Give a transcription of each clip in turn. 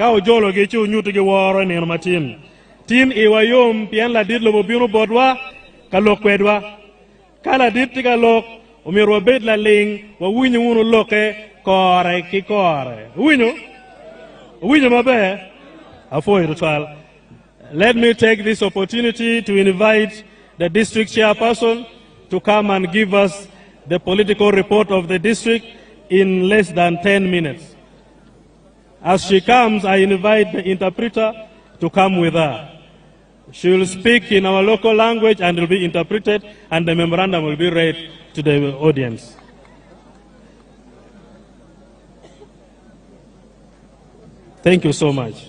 ka ojolo gi chu nyuto gi woro ni matin tin e wayom pian la dit lo bobino bodwa ka lokwedwa kala dit ka lok omiro bet la ling wa winyo unu loke kore ki kore winyo mabe afo irutwal. Let me take this opportunity to invite the district chairperson to come and give us the political report of the district in less than 10 minutes. As she comes, I invite the interpreter to come with her. She will speak in our local language and will be interpreted, and the memorandum will be read to the audience. Thank you so much.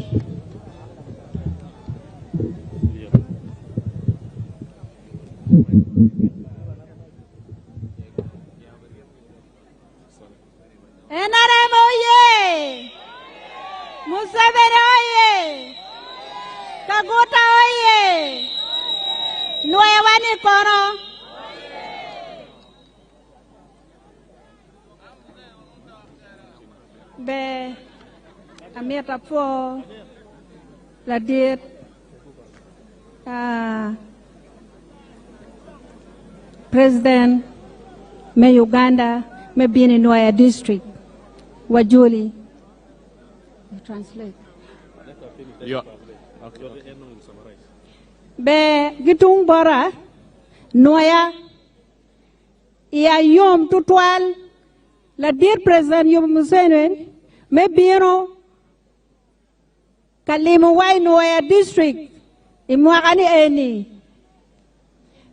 NRM oye! Museveni oye! Kaguta oye! Nwoya wani kono! Be amieta po la dit President me Uganda me bini Nwoya district wajuli translate yeah. Okay. Be gitung bora Nwoya ya yom tutwal la dir President yom Museveni me bino kalimu wai Nwoya district imwakani eni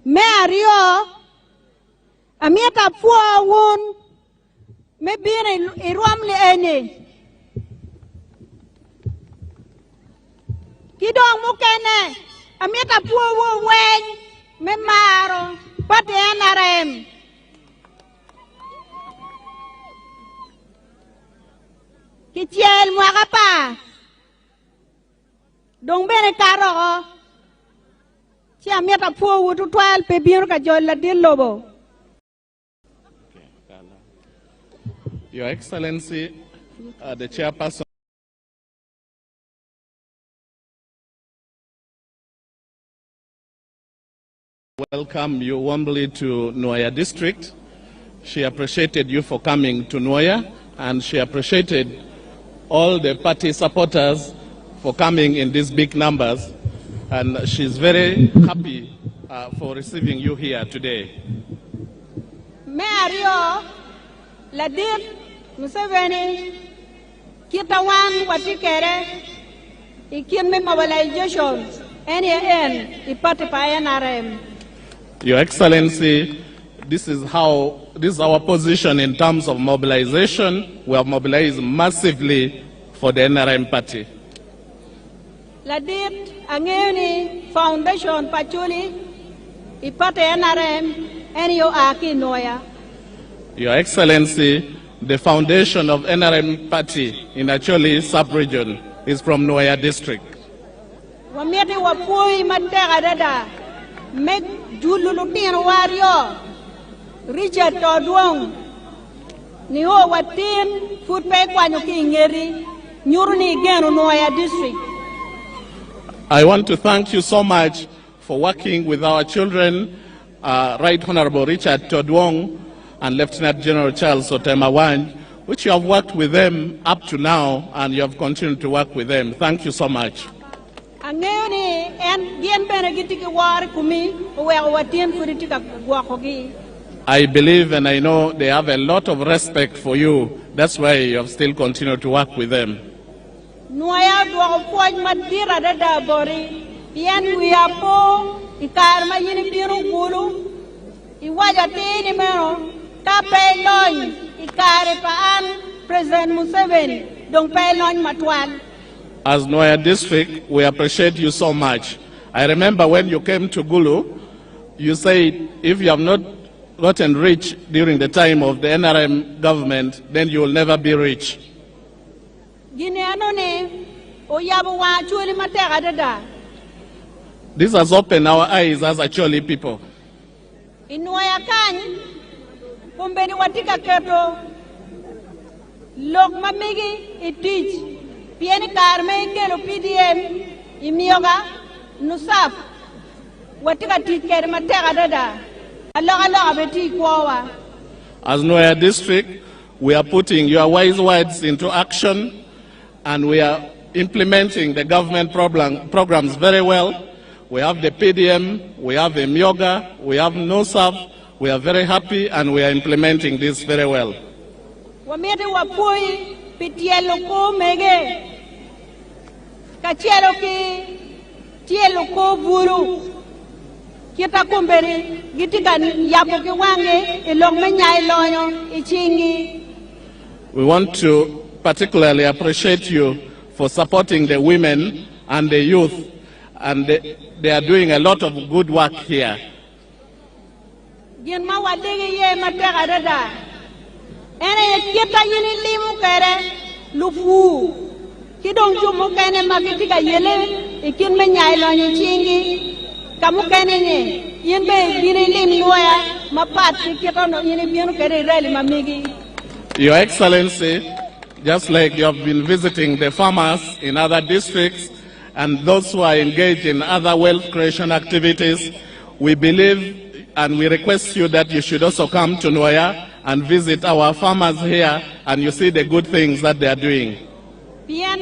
me ario amieta fua wun me bino iruamli eni kidong mukene amieta fua wun wen me maro pati NRM kichiel mwakapa dong bene karo chi amieta fua wutu twal pe bino ka jolla dillobo. Your Excellency, the chairperson. Welcome you warmly to Nwoya district. She appreciated you for coming to Nwoya, and she appreciated all the party supporters for coming in these big numbers, and she's very happy for receiving you here today. Mario, Ladir, Museveni, Kitawan, Watikere, Ikin mobilization, NAN, Ipatipa NRM. Your Excellency, this is our position in terms of mobilization. We have mobilized massively for the NRM party. Ladit Angeni Foundation Pachuli Ipate NRM NU Aki Nwoya. Your Excellency, the foundation of NRM party in Acholi sub-region is from Nwoya district. Wamiati wapui matega dada Meg Jululutin Wario Richard Todwong Niho Watin Food Pay Kwanyuki Ngeri Nyuruni Genu Nwoya district. I want to thank you so much for working with our children, Right Honorable Richard Todwong and Lieutenant General Charles Otemawan, which you have worked with them up to now, and you have continued to work with them. Thank you so much. I believe and I know they have a lot of respect for you. That's why you have still continued to work with them. Nwoya do poj madira dada bori yen wiya po ikarma yini biru gulu iwaja tini mero ka pay loñ ikare pa an President Museveni dong pay loñ matwal. As Nwoya district, we appreciate you so much. I remember when you came to Gulu, you said if you have not gotten rich during the time of the NRM government, then you will never be rich. This has opened our eyes as Acholi people. Pieni karme ke lo PDM imioga nusaf watika tiket matera dada aloga beti kwawa. As Nwoya District, we are putting your wise words into action, and we are implementing the government programs very well. We have the PDM, we have the MYOGA, we have NOSAF. We are very happy, and we are implementing this very well. Wamete wapui pitielo ko mege kachelo ki tielo ko buru kita kumberi gitika yapo ki wange ilong menya ilonyo ichingi. We want to particularly appreciate you for supporting the women and the youth, and they are doing a lot of good work here. Gin ma wadigi ye matera dada ene kita yini limu kere lufu kidong jumu kene magitika yele ikin menya ilonyo chingi kamu kene ne yinbe bini lim Nwoya mapat kita no yini binu kere rally mamigi. Your Excellency, just like you have been visiting the farmers in other districts and those who are engaged in other wealth creation activities, we believe and we request you that you should also come to Nwoya and visit our farmers here, and you see the good things that they are doing. Bien,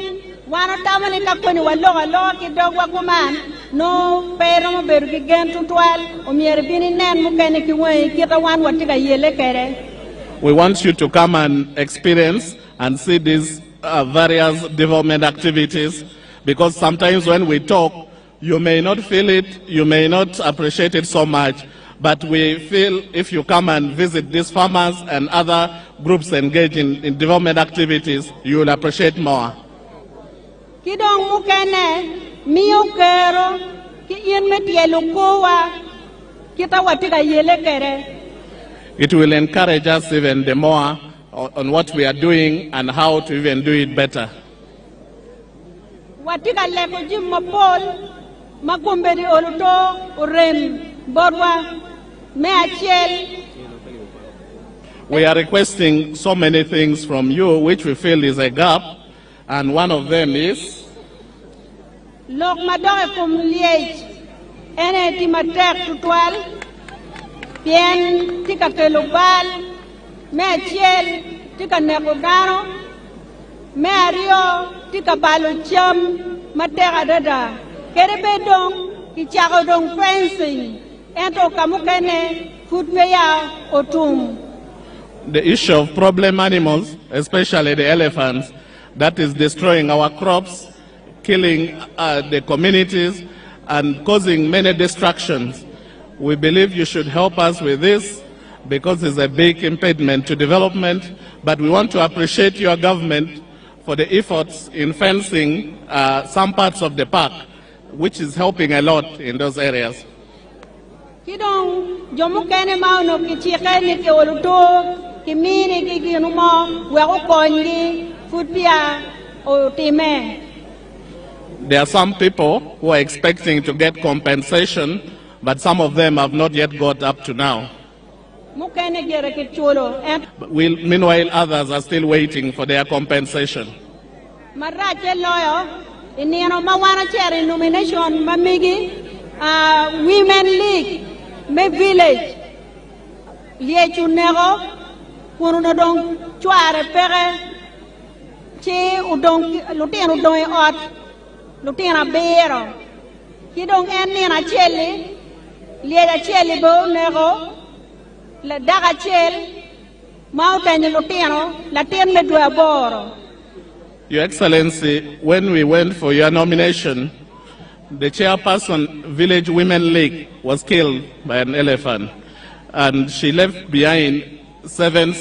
wano tamani kaponi walo ki dogwa kuman no pero mo beru ki gen tutwal o mier bini nen mukene ki woi kita wan watika yele kere. We want you to come and experience and see these various development activities, because sometimes when we talk, you may not feel it, you may not appreciate it so much, but we feel if you come and visit these farmers and other groups engaged in development activities, you will appreciate more. Kidong mukene miyo kero ki yen metielo kowa kita watika yele kere. It will encourage us even the more on what we are doing and how to even do it better. Watika leko jim mapol makumbedi oluto urem borwa me achiel. We are requesting so many things from you which we feel is a gap, and one of them is Lok madoge kum liej ene ti matek tutwal bien tika kelubal me achiel tika nekudano me ario tika balo cham mateka dada kere bedong kichako dong fencing ento kamukene footwear otum. the issue of problem animals, especially the elephants, that is destroying our crops, killing the communities, and causing many destructions. We believe you should help us with this because it's a big impediment to development, but we want to appreciate your government for the efforts in fencing some parts of the park, which is helping a lot in those areas. Kidong jomu kene mauno kichike ni ke oluto kimini kikinumo weko kongi futbia o time. There are some people who are expecting to get compensation, but some of them have not yet got up to now. Mukene gere kichulo. Meanwhile, others are still waiting for their compensation. Marache loyo iniano mawana chere nomination mamigi Women League me village liye chunego kuno dong chuare pere chi udong lutien udong ot lutien abero kidong eni na cheli liye da cheli bo nego la daga chel mountain lutieno la tien me dua boro. Your Excellency, when we went for your nomination, the chairperson, Village Women League, was killed by an elephant. And she left behind 7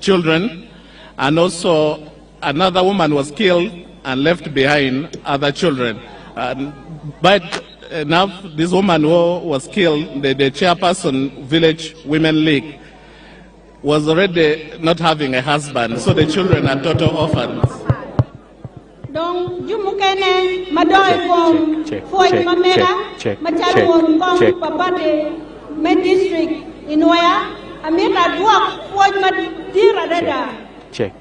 children, and also another woman was killed and left behind other children. But enough, this woman who was killed, the chairperson, Village Women League, was already not having a husband, so the children are total orphans. Donc, jumukene madoy kom foy mamera machal won kom papate me district in Nwoya amira dwak foy madira dada check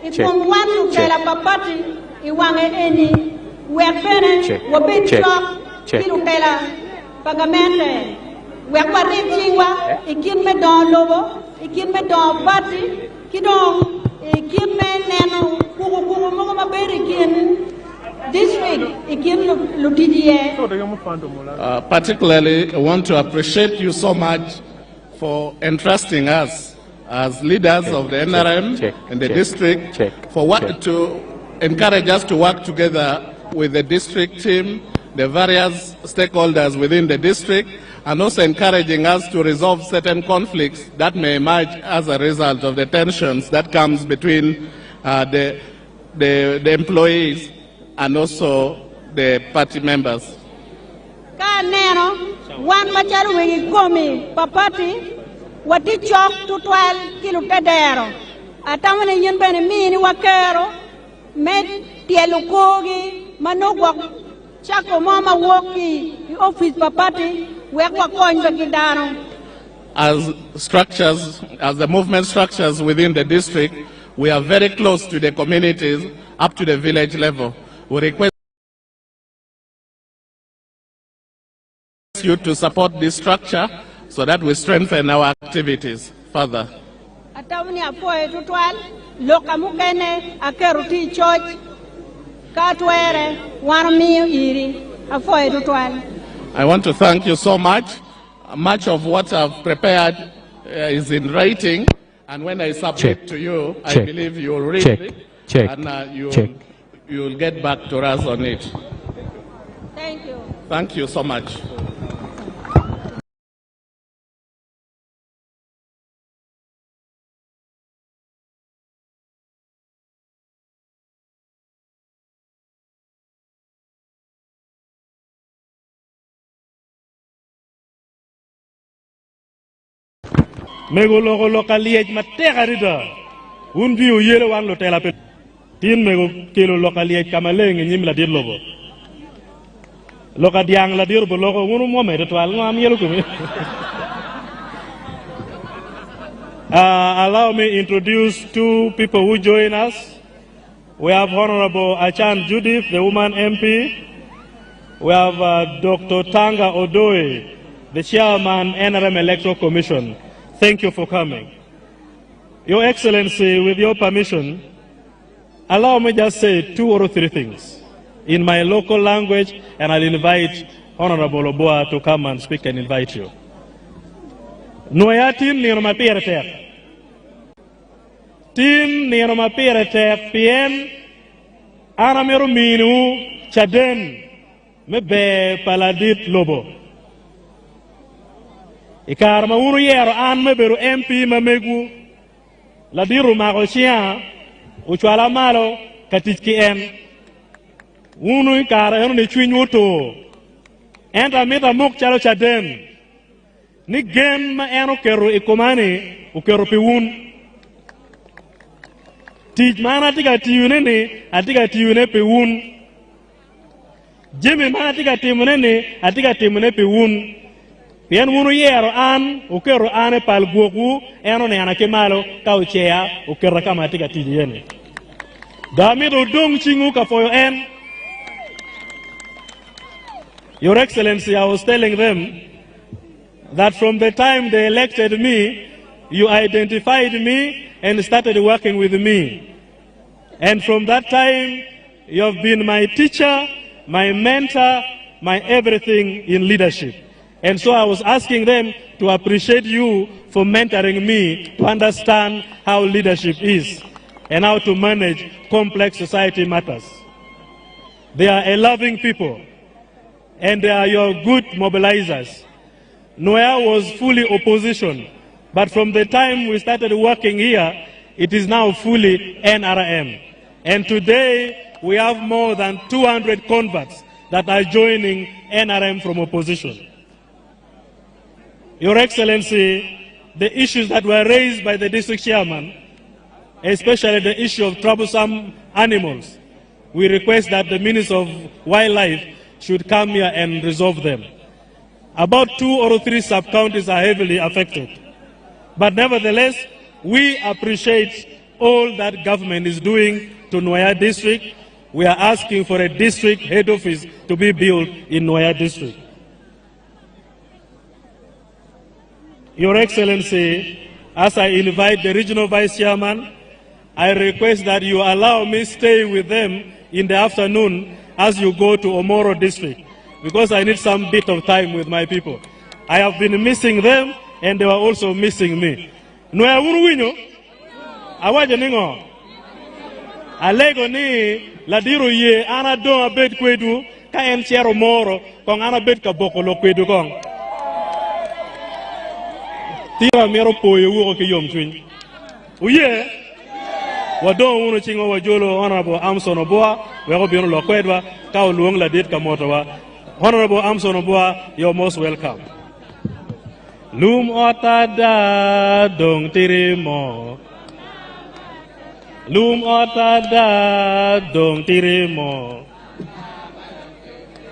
Ikong wan lutela papati iwange eni wekfene wabit chok kilutela pagamente wekparit chingwa ikin me don lobo ikin me don pati kidong ikin me neno kuku mo maberi ikin district ikin lutidie. Particularly, I want to appreciate you so much for entrusting us as leaders of the NRM and the district to encourage us to work together with the district team, the various stakeholders within the district, and also encouraging us to resolve certain conflicts that may emerge as a result of the tensions that comes between the employees and also the party members. Kaneno wan macharu wigi komi papati wati chok tutwal kilutedero atamane yin bene mini wakero med tielukogi manogwa chako mama woki office papati wekwa konjwa kidano. As structures, as the movement structures within the district, we are very close to the communities up to the village level. We request you to support this structure so that we strengthen our activities further. Atamani apoe tutwal lokamukene akeruti church katwere wanamiyo iri apoe tutwal. I want to thank you so much. Much of what I've prepared is in writing, and when I submit to you, I believe you'll read it and you'll get back to us on it. Thank you. Thank you so much. Mego loka liej mateka rida. Unbi uyele wan lotela pe. Tin mego kilo loka liej kamaleng nyim la dir lobo. Loka diang la dir bo loko unu mo me ritual ngam yelo kumi. Allow me to introduce two people who join us. We have Honorable Achan Judith, the woman MP. We have Dr. Tanga Odoe, the chairman, NRM Electoral Commission. Thank you for coming. Your Excellency, with your permission, allow me just say 2 or 3 things in my local language, and I'll invite Honorable Oboa to come and speak and invite you. Nwoya tin ni ma pere tek. Tin ni ma pere tek pien ana meru minu chaden me be paladit lobo. Ikar ma unu yero an me beru MP ma megu la diru ma ko chia uchwala malo katiki en unu ikar enu ne chwinyu to enta mita muk chalo chaden ni gen ma enu keru ikomani ukeru piwun tij mana tiga tiyune ni atiga tiyune piwun jimi mana tiga timune ni atiga timune piwun Pien wunu yero an ukero ane pal guoku eno ne anake malo ka uchea ukero kama atiga tijiyeni. Damido dung chingu ka foyo en. Your Excellency, I was telling them that from the time they elected me, you identified me and started working with me. And from that time, you have been my teacher, my mentor, my everything in leadership. And so I was asking them to appreciate you for mentoring me to understand how leadership is and how to manage complex society matters. They are a loving people, and they are your good mobilizers. Nwoya was fully opposition, but from the time we started working here, it is now fully NRM. And today, we have more than 200 converts that are joining NRM from opposition. Your Excellency, the issues that were raised by the district chairman, especially the issue of troublesome animals, we request that the Minister of Wildlife should come here and resolve them. About 2 or 3 sub-counties are heavily affected. But nevertheless, we appreciate all that government is doing to Nwoya district. We are asking for a district head office to be built in Nwoya district. Your Excellency, as I invite the regional vice chairman, I request that you allow me stay with them in the afternoon as you go to Omoro district, because I need some bit of time with my people. I have been missing them, and they were also missing me. Nwoya winu awaje ningo alego ni ladiro ye ana do abed kwedu ka en chero moro kong ana bed ka bokolo kwedu kong tira mero poyo wo ke yom twin uye wado wunu chingo wajolo honorable Amson Oboa we go bino lo kwedwa ka oluong ladit ka moto wa. Honorable Amson Oboa, you're most welcome. Lum otada dong tirimo. Lum otada dong tirimo.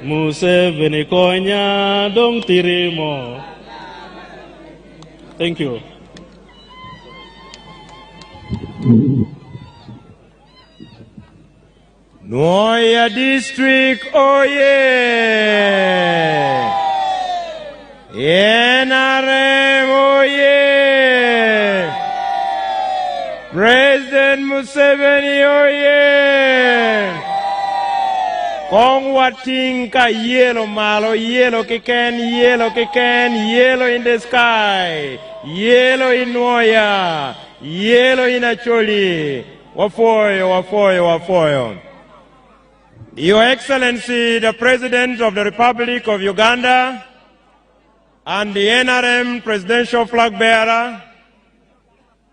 Museveni konya dong tirimo. Thank you. Nwoya district, oh yeah! NRM, oh yeah! President Museveni, oh yeah! Kong watinka yellow malo, yellow kiken, yellow in the sky, yellow in Nwoya, yellow in Acholi. Wafoyo, wafoyo, wafoyo. Your Excellency, the President of the Republic of Uganda and the NRM Presidential Flag Bearer,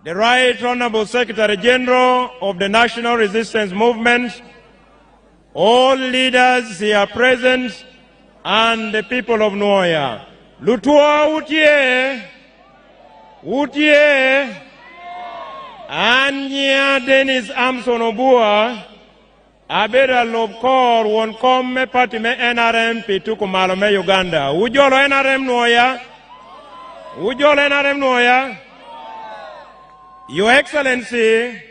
the Right Honorable Secretary General of the National Resistance Movement, all leaders here present, and the people of Nwoya. Lutua Utye, Utye, Anya Dennis Amson Oboa, Abeda Lobkor won come party me NRM pitu kumalo me Uganda. Ujolo NRM Nwoya. Ujolo NRM Nwoya. Your Excellency,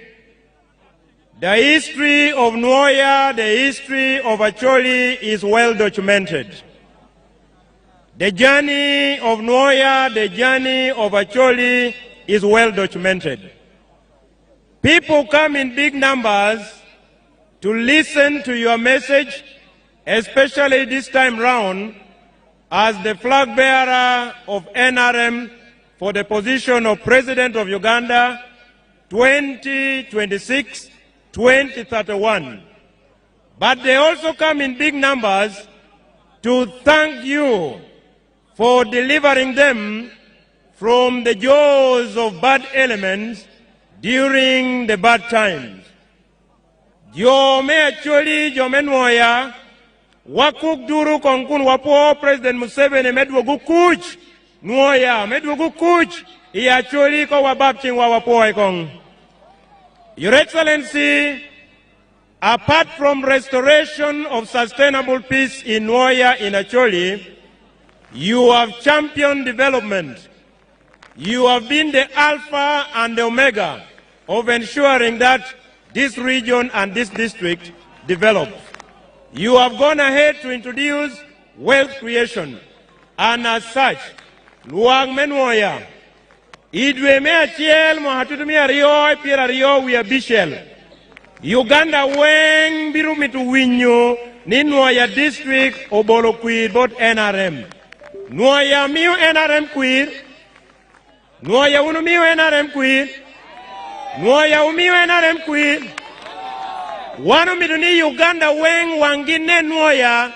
the history of Nwoya, the history of Acholi is well documented. The journey of Nwoya, the journey of Acholi is well documented. People come in big numbers to listen to your message, especially this time round, as the flag bearer of NRM for the position of President of Uganda 2026-2031. But they also come in big numbers to thank you for delivering them from the jaws of bad elements during the bad times. Jome Acholi, Jome Nwoya, wakuk duru konkun wapo President Museveni medwogu kuch, Nwoya medwogu kuch, Acholi ko wababching wapo ikong. Your Excellency, apart from restoration of sustainable peace in Nwoya in Acholi, you have championed development. You have been the alpha and the omega of ensuring that this region and this district develop. You have gone ahead to introduce wealth creation, and as such, Luang Menwoya, Idwe me achiel mo hatutumi ariyo, pier ariyo we are bishel. Uganda weng biru mitu winyo ni Nwoya district obolo kwir bot NRM. Nwoya miyo NRM kwir. Nwoya unu miyo NRM kwir. Nwoya umiyo NRM kwir. Wanu miduni Uganda weng wangine Nwoya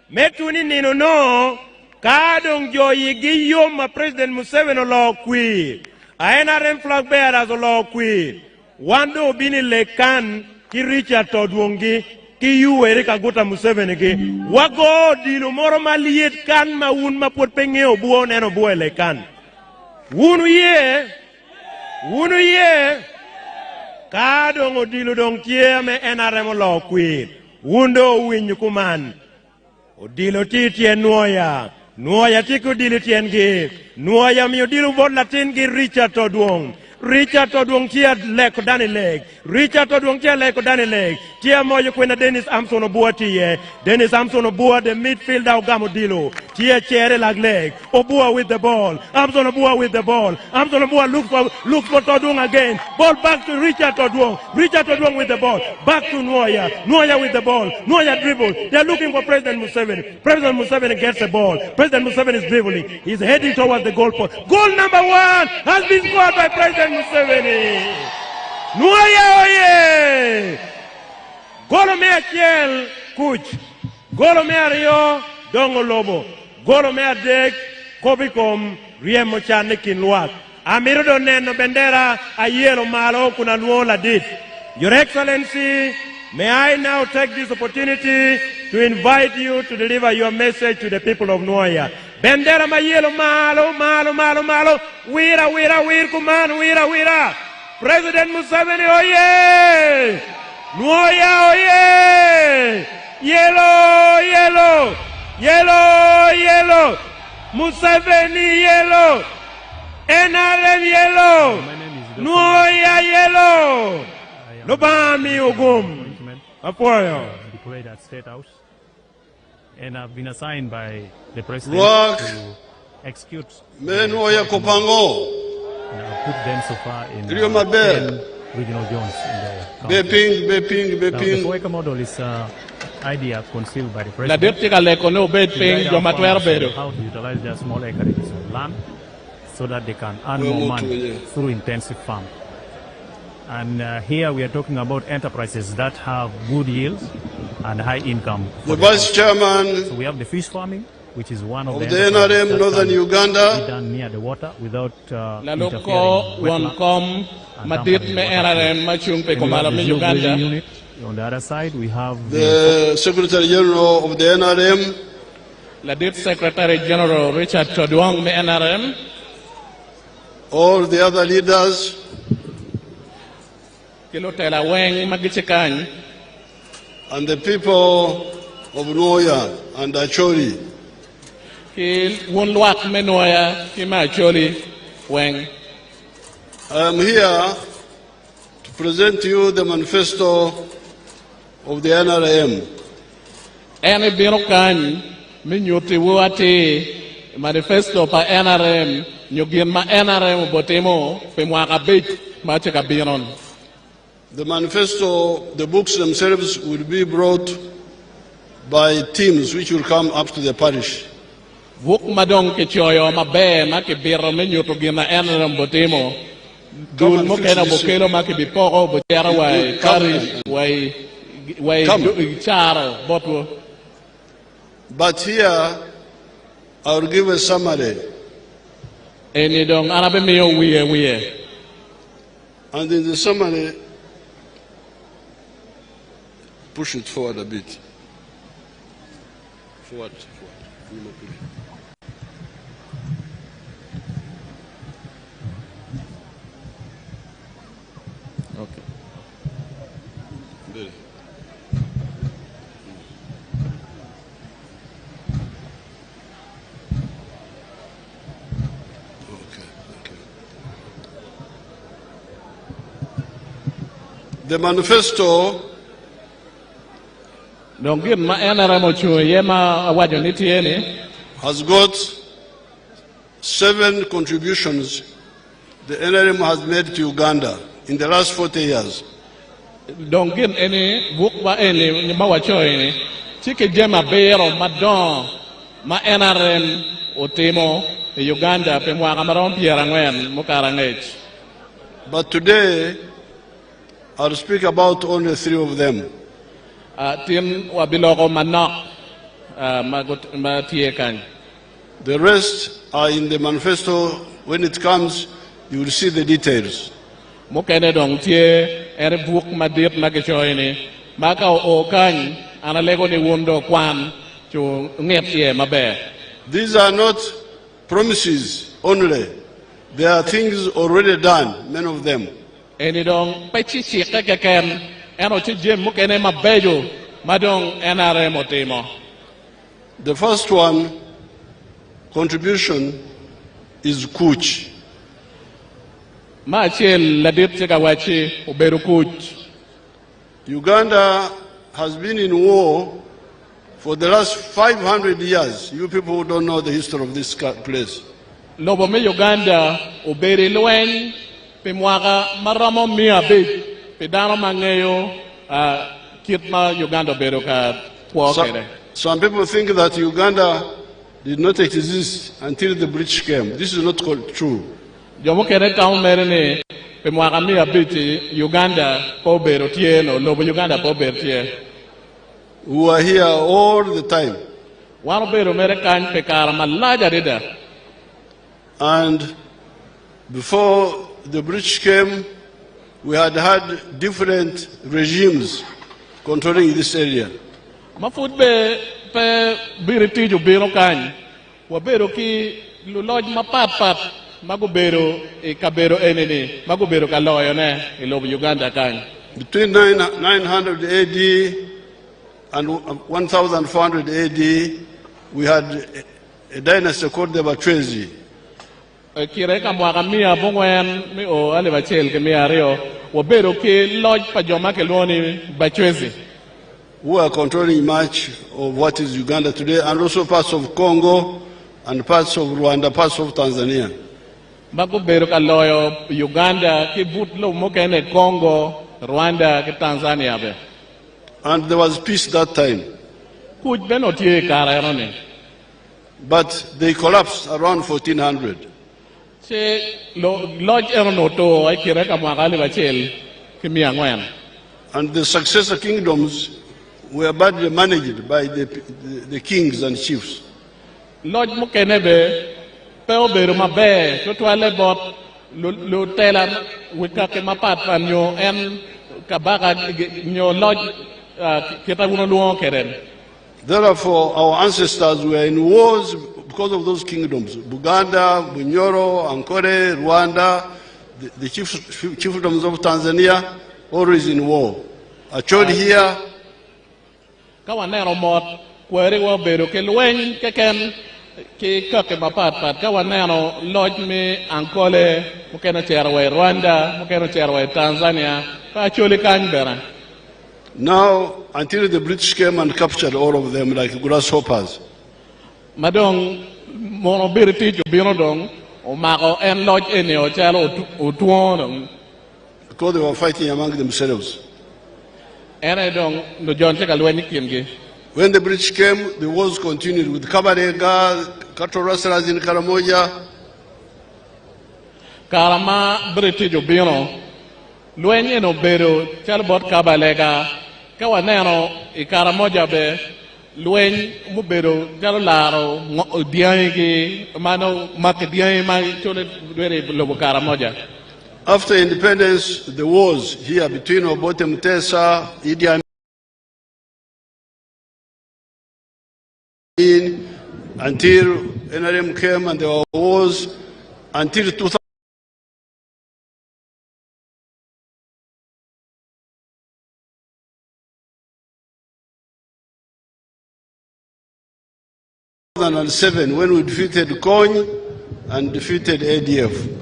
metuni nino no kadong joyi giyo ma President Museveni lo kwir. A NRM flag bearers lo kwir. Wando bini lekan ki Richard Todwongi ki yuweri kaguta Museveni ki. Wago dilo moro maliet kan ma un ma pot penge obuo neno buo lekan. Wunu ye. Kadong odilo dong me NRM lo kwir. Wundo winyu kuman. Odilo titien Nwoya. Nwoya tiku dilo tien gi. Nwoya mi odilo bot latin gi Richard Todwong. Richard Odwong tia leko dani leg. Richard Odwong tia leko dani leg. Tia MOYO kwena Dennis Amson Obua tiye. Dennis Amson Obua the midfielder Ogamo Dilo. Tia chere leg. Obua with the ball. Amson Obua with the ball. Amson Obua looks for Odwong again. Ball back to Richard Odwong. Richard Odwong with the ball. Back to Nwoya. Nwoya with the ball. Nwoya dribble. They're looking for President Museveni. President Museveni gets the ball. President Museveni is dribbling. He's heading towards the goal post. Goal number 1 has been scored by President Museveni. Nwoya oye! Golo me achiel kuch. Golo me ariyo dongo lobo. Golo me adek kobikom riemo chane kinluak. Amiro do neno bendera ayiero malo kuna nuola dit. Your Excellency, may I now take this opportunity to invite you to deliver your message to the people of Nwoya. Bendera mayelo malo, malo, malo, malo. Wira, wira, wir, kuman, wira, wira. President Museveni, oye! Nwoya, oye! Yellow, yellow, yellow, yellow. Museveni, yellow. NRM, yellow. Nwoya, yellow. Lobami Ogum. Apoyo. Deployed at State House. And I've been assigned by the President to execute. Nwoya Kopango. And I've put them so far in 10 regional zones in the county. Now, the FOICA model is idea conceived by the President to guide our farmers how to utilize their small acreages of land so that they can earn more money through intensive farming. And here we are talking about enterprises that have good yields and high income. The Vice Chairman So we have the fish farming, which is one of the NRM Northern Uganda, done near the water without Laloko Wancom Madit me NRM Machung pe komala me Uganda. unit. On the other side, we have the Secretary General of the NRM, Ladit Secretary General Richard Odwong me NRM. all the other leaders, Kilotela Weng Magichikany. and the people of Nwoya and Acholi. Ki Wunwak me Nwoya, ki ma Acholi Weng. I am here to present to you the manifesto of the NRM. Ene biro kany minyuti wuati manifesto pa NRM nyugin ma NRM botemo pe mwaka bit ma chika biron. The manifesto, the books themselves will be brought by teams which will come up to the parish. Vuk madong ke choyo mabe ma ke biro minyuto gin ma NRM botemo. Dul mo kena bokelo ma ke bipoko botera wai parish wai chara botu. But here, I will give a summary. Eni dong arabe miyo wiye. And in the summary, push it forward a bit. Forward. Okay. There. Okay. The manifesto Dong gin ma NRM ochu yema awajo nitieni. has got 7 contributions the NRM has made to Uganda in the last 40 years. Dong gin eni vuk ba eni ma wacho eni. Chike jema bero madon ma NRM otimo e Uganda pe mwaka marom piera ngwen mukarangech. But today, I'll speak about only 3 of them. Tin wabiloko manok ma tie kany. The rest are in the manifesto. When it comes, you will see the details. Mukene dong tie ere buk madit makecho ini. Maka o kany analego ni wundo kwan chu nget ye mabe. These are not promises only. They are things already done, many of them. Eni dong pechichi keken eno chi jem mukene mabejo madong NRM otimo. The first one, contribution, is Kuch. Uganda has been in war for the last 500 years. You people who don't know the history of this place. Lobo me Uganda obere lwen pe mwaka maramo miabit pe dano mangeyo kitma Uganda bero ka kwokere. Some people think that Uganda did not exist until the British came. This is not true. Jomo kere kaun merene pe mwaka miabit Uganda po bero tie no lobo Uganda po bero tie. We were here all the time. Wano bero mere kan pe kara malaja rida. And before the British came, we had different regimes controlling this area. Mafut be pe biriti ju bero kan. Wa bero ki luloj mapat magubero e kabero enene magubero ka loyo ne e lobo Uganda kan. Between 900 AD and 1400 AD, we had a dynasty called the Batwezi. Kireka mwaka mia bongwen mi o ale bachel ke mia rio wo bero ke lodge pa joma ke loni Batwezi, who are controlling much of what is Uganda today, and also parts of Congo and parts of Rwanda, parts of Tanzania. Mago bero ka loyo Uganda ke but lo mo ke ne Congo, Rwanda ke Tanzania be. And there was peace that time. Kuj beno tie kara erone. But they collapsed around 1400. Se lodge erono to ai kireka mwaka ale bachel ke mia ngwen. And the successor kingdoms were badly managed by the kings and chiefs. Lodge mo kene be pe obero mabe to toile bot lo tela wika ke mapat panyo en kabaka nyo lodge kita uno luon keren. Therefore, our ancestors were in wars because of those kingdoms. Buganda, Bunyoro, Ankole, Rwanda, the chiefdoms of Tanzania, always in war. Acholi here. Kawanero mot kwere wo bero ke lwen ke ken ke kake mapat kawanero lodge me Ankole mukena cherwe Rwanda mukena cherwe Tanzania pa choli kanbera. Now, until the British came and captured all of them like grasshoppers. Madong mono biriti jo bino dong o mako en lodge ene o chalo utuon. Because they were fighting among themselves. Ene dong no John cheka lweni kingi. When the British came, the wars continued with Kabarega, cattle rustlers in Karamoja. Karama biriti jo bino lweni no bero chalo bot Kabalega kawanero I Karamoja be lwen mubero jalo laro diangi mano makdiangi ma chole dwere lobo Karamoja. After independence, the wars here between Obote Mutesa, Idi Amin, until NRM came, and there were wars until 2000. When we defeated Kony and defeated ADF.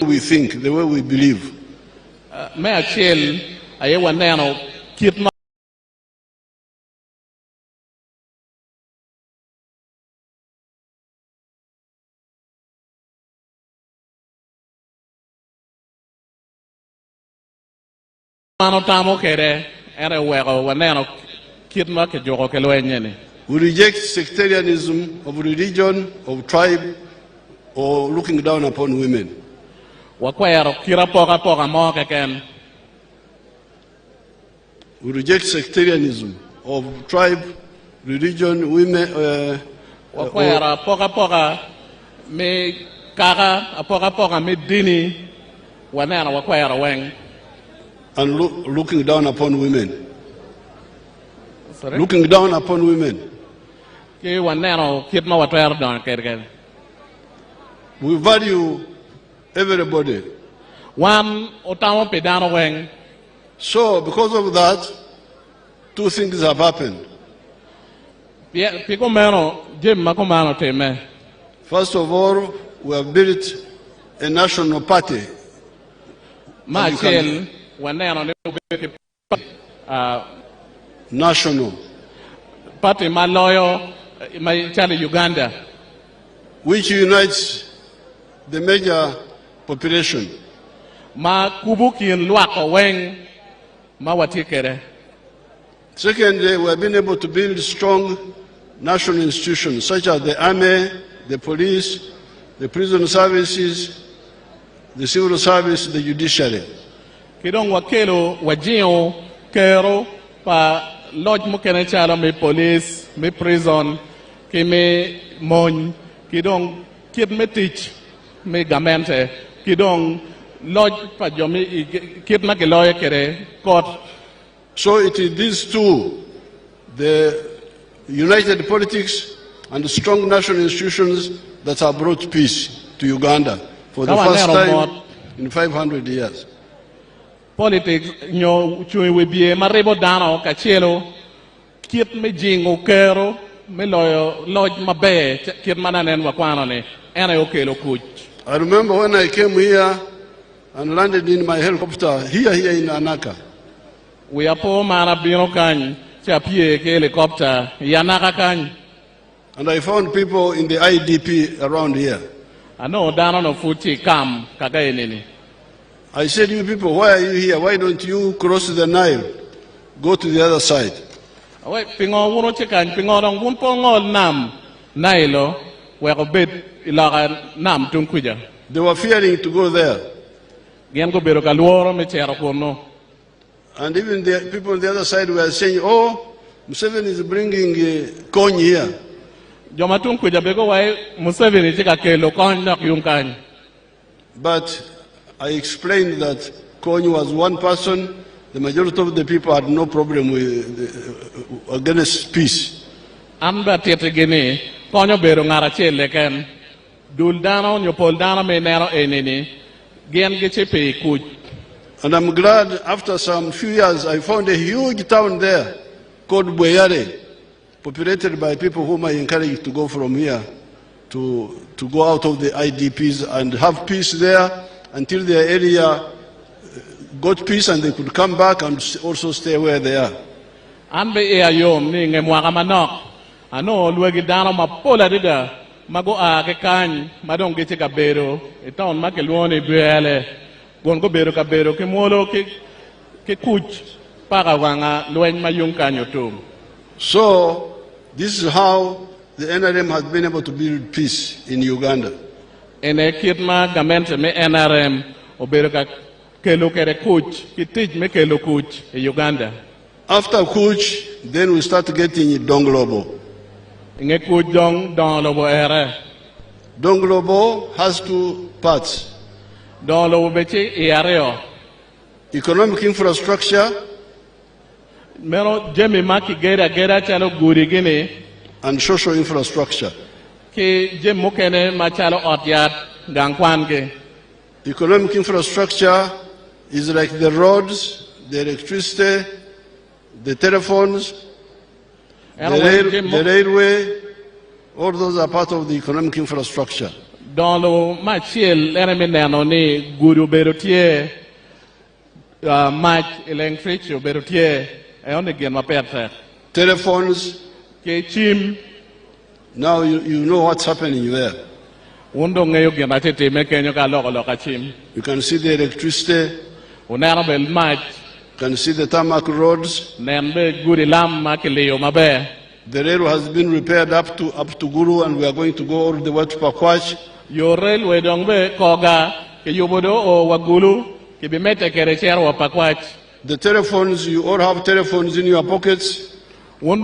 We think the way we believe. We reject sectarianism of religion, of tribe, or looking down upon women. We reject sectarianism of tribe, religion, women. And looking down upon women. Sorry? Looking down upon women. We value everybody. One otamo pedano weng. So, because of that, two things have happened. Piko meno Jim makomano teme. First of all, we have built a national party. Machel waneno National. Party MOYO chale Uganda. Which unites the major population. Ma kubukin luako weng ma watikere. Secondly, we have been able to build strong national institutions such as the army, the police, the prison services, the civil service, the judiciary. Kidong wakelo wajio kero pa lodge mukene chala me police, me prison, ki me mon, kidong kid me teach, me gamente, kidong lodge pa jomi kid ma lawyer kere court. So it is these two, the united politics and the strong national institutions, that have brought peace to Uganda for the first time in 500 years. Politics nyo chui we bie marebo dano kachelo kit me jingo kero me loyo lodge mabe kit mananen wakwano ne ena okelo kuch. I remember when I came here and landed in my helicopter here in Anaka. We are poor mana bino kany chapie ke helicopter yanaka kany. And I found people in the IDP around here. Ano dano no futi kam kagayenini. I said, you people, why are you here? Why don't you cross the Nile? Go to the other side. Awe pingo wuno chikan pingo dong wun pongol nam Nile we ko bet ilaga nam tunkuja. They were fearing to go there. Gen go bero kaluoro me chero kono. And even the people on the other side were saying, oh, Museveni is bringing corn here. Jomatung kuja bego wai Museveni chika kelo kon nak yung kany. But I explained that Konyi was one person. The majority of the people had no problem with against peace. Amba tiete gini konyo bero ngara chele ken dul dano nyopol dano me nero enini gen geche pe kuj. And I'm glad after some few years I found a huge town there called Bweyare, populated by people whom I encouraged to go from here to go out of the IDPs and have peace there until their area got peace and they could come back and also stay where they are. Anbe ayom ni ngemwa manok ano luegi dano mapola dida mago a ke kany madong geche ka bero eton makelwoni bwele gongo bero ka bero ke molo ke kuch para wanga lwen mayung kanyo tum. So this is how the NRM has been able to build peace in Uganda. Ene kitma gamente me NRM obero ka kelo kere kuch kitij me kelo kuch e Uganda. After kuch, then we start getting Donglobo. Inge kuch Donglobo ere. Donglobo has two parts. Donglobo beche iareo. Economic infrastructure Mero jemi maki gera chalo guri gini and social infrastructure. Ki jem mukene machalo otyat gangkwan ke. Economic infrastructure is like the roads, the electricity, the telephones, the railway, all those are part of the economic infrastructure. Dans le machiel eremenano ni guru berotie match electric berotie e on again ma perte. Telephones. Ke chim. Now you know what's happening there. You can see the electricity. You can see the tarmac roads. The railway has been repaired up to Guru, and we are going to go all the way to Pakwach. Your railway dongbe koga ke yobodo o wagulu ke bimete kerecher wa Pakwach. The telephones, you all have telephones in your pockets. That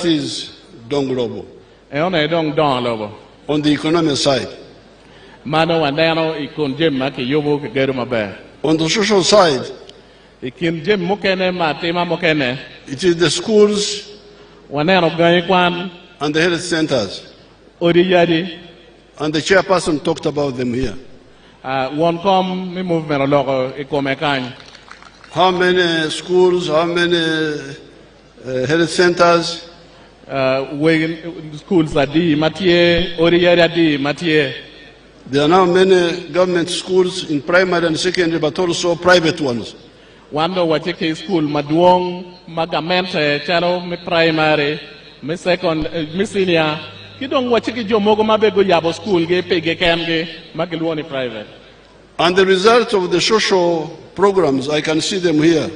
is Donglobo. On the economic side. On the social side, it is the schools and the health centers. And the chairperson talked about them here. One come, me movement logo, ikomekany. How many schools, how many health centers? Schools are di Mathieu, Oriere di Mathieu. There are now many government schools in primary and secondary, but also private ones. Wando wachiki school maduong, magamente, chalo me primary, me second, me senior. Kidong wachiki jomogo mabego yabo school ge pege kemge, magiluoni private. And the results of the social programs, I can see them here.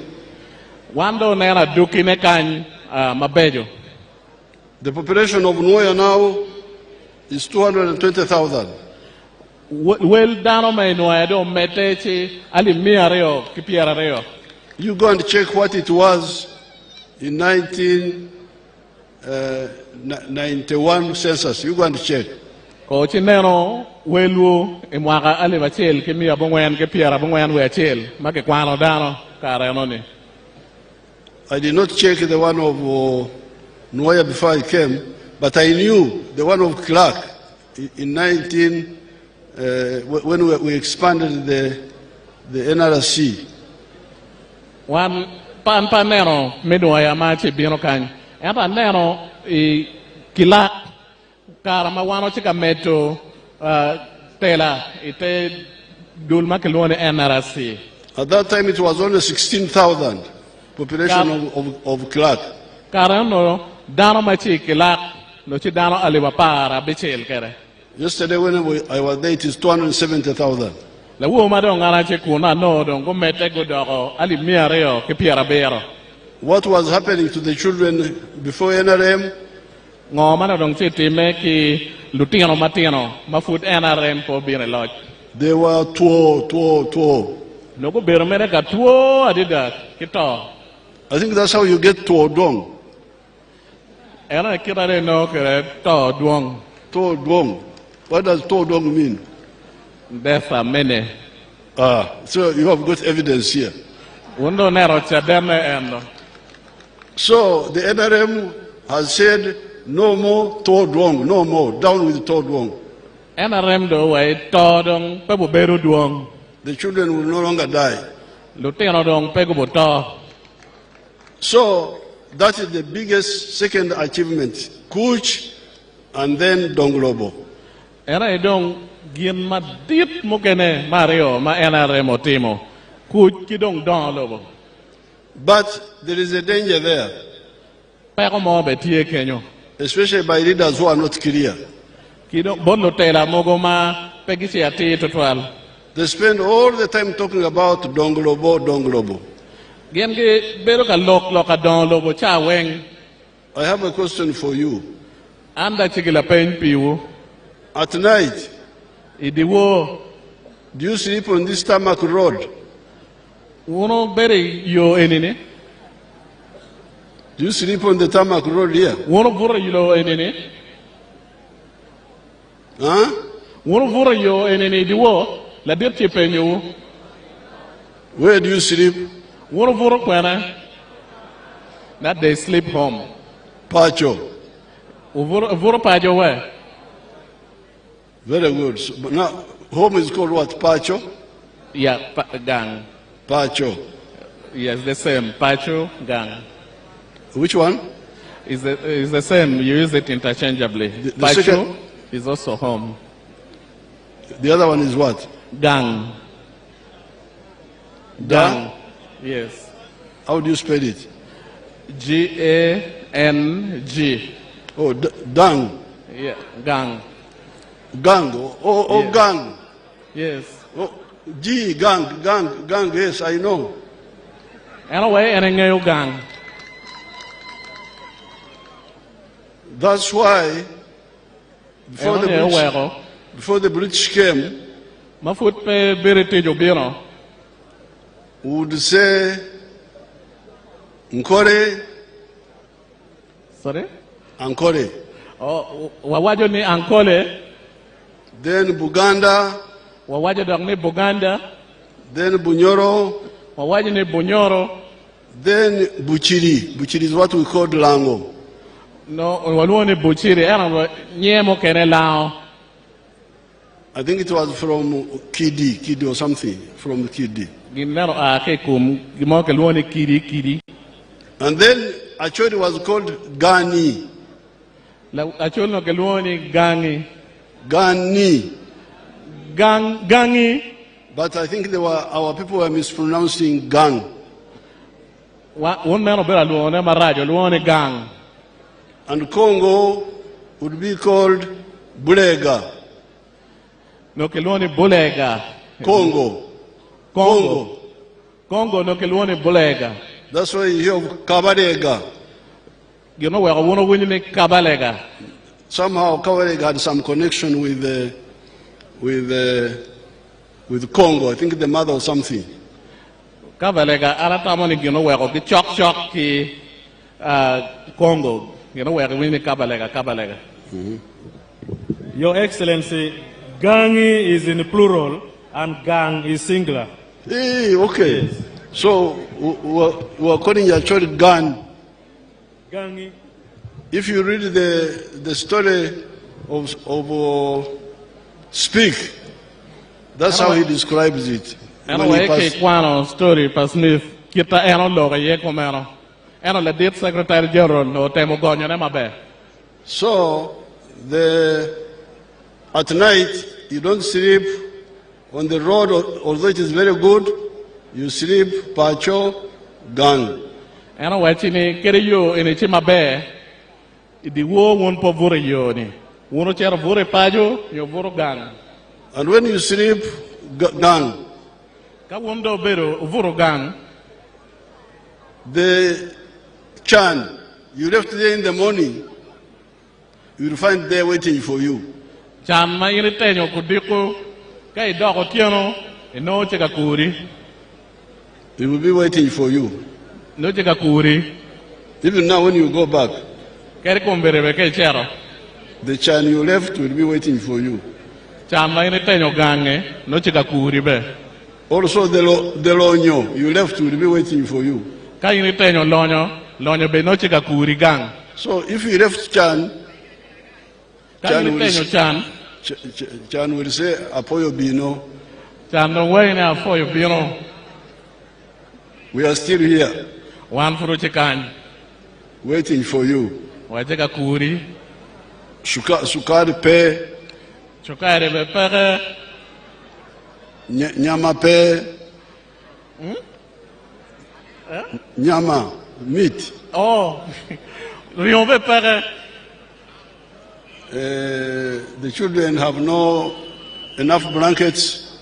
Wando nera duki nekany mabejo. The population of Nwoya now is 220,000. Well, dano may Nwoya do metechi ali miareo kipiareo. You go and check what it was in 1991 census. You go and check. Kochi neno welu imwaka ali bachel kimia bongwen kipiara bongwen wechel make kwano dano kareno ni. I did not check the one of Nwoya before I came, but I knew the one of Clark in when we expanded the NRC. One pan neno Nwoya machi bino kany. Enta neno Clark karama wano chika meto tela ite dulma kilone NRC. At that time it was only 16,000 population of Clark. Karano dano machi Clark no chi dano aliwa para bichel kere. Yesterday when I was there, it is 270,000. La wuma do ngara chi kuna no do go mete go do ali miareo kipiara bero. What was happening to the children before NRM? Ngomana dong chi time ki lutino matino mafut NRM po bine lodge. They were two. No go bero mere ka tuo adida kito. I think that's how you get to Odong. Era kirare no kere to duong. To Odong. What does to Odong mean? There's a many. So you have got evidence here. Undo nero chademe endo. So the NRM has said no more to Odong, no more. Down with to Odong. NRM do way to dong pebo beru duong. The children will no longer die. Lutino dong pego boto. So that is the biggest second achievement. Kuch and then Donglobo. Era dong gin ma dit mukene Mario ma NRM otimo. Kuch kidong don lobo. But there is a danger there. Pero mo betie kenyo. Especially by leaders who are not clear. Kidong bono tela mogo ma pegisi ati total. They spend all the time talking about Donglobo. Gengi beru ka lok don lobo cha weng. I have a question for you. Anda chigila pen piwu. At night, Idiwo. do you sleep on this tarmac road? Uno beri yo enini. Do you sleep on the tarmac road here? Uno vura yo enini. Huh? Uno vura yo enini diwo. La dirti penyo. Where do you sleep? Uno vura kwena. That they sleep home. Pacho. Vura pajo where? Very good. So, but now, home is called what? Pacho? Yeah, gang. Pacho. Yes, the same. Pacho, gang. Which one? Is the same. You use it interchangeably. The Pacho second, is also home. the other one is what? Gang. Gang. Yes. How do you spell it? G-A-N-G. Oh, Dang. Yeah, gang. Gang. Oh, Yes. gang. Yes. Oh, G, gang. Yes, I know. Anyway, and a gang. That's why before the British came, Mafut pe berete jobino. we would say Nkore, Sorry? Ankore. Oh, wawajo ni Ankole, Then Buganda, wawajo dong ni Buganda, then Bunyoro, wawajo ni Bunyoro, then Buchiri. Buchiri is what we call Lango. no, waluo ni Buchiri, era nyemo kene lao. I think it was from Kidi or something, from Kidi. And then Acholi was called Gani. Gangi. But I think our people were mispronouncing Gang. And Congo would be called Bulega. Congo. That's why you hear of Kabarega. Somehow Kabarega had some connection with Congo. I think the mother or something. Congo. Your Excellency, Gangi is in plural and Gang is singular. Hey, okay. Yes. So we're calling your child Gan. Gangi. If you read the story of Speak, that's how he describes it. Story for Smith. Secretary General So at night you don't sleep on the road, although it is very good. You sleep Pacho Gang. And watching Kerio in a Chimabe, the war won't povore yoni. Won't chair vore Pajo, your voro gang. And when you sleep Gang, Kawundo Bero, voro gang, the Chan you left there in the morning, you will find there waiting for you. Chan ma iritenyo kudiko, kay doko tiano, no chekakuri. He will be waiting for you. No chekakuri. Even now when you go back, the Chan you left will be waiting for you. Also the Lonyo you left will be waiting for you. So if you left Chan will say Apoyo Bino. We are still here. Waiting for you. Sukari pe. Nyama pe. Nyama, meat. Oh, the children have enough blankets.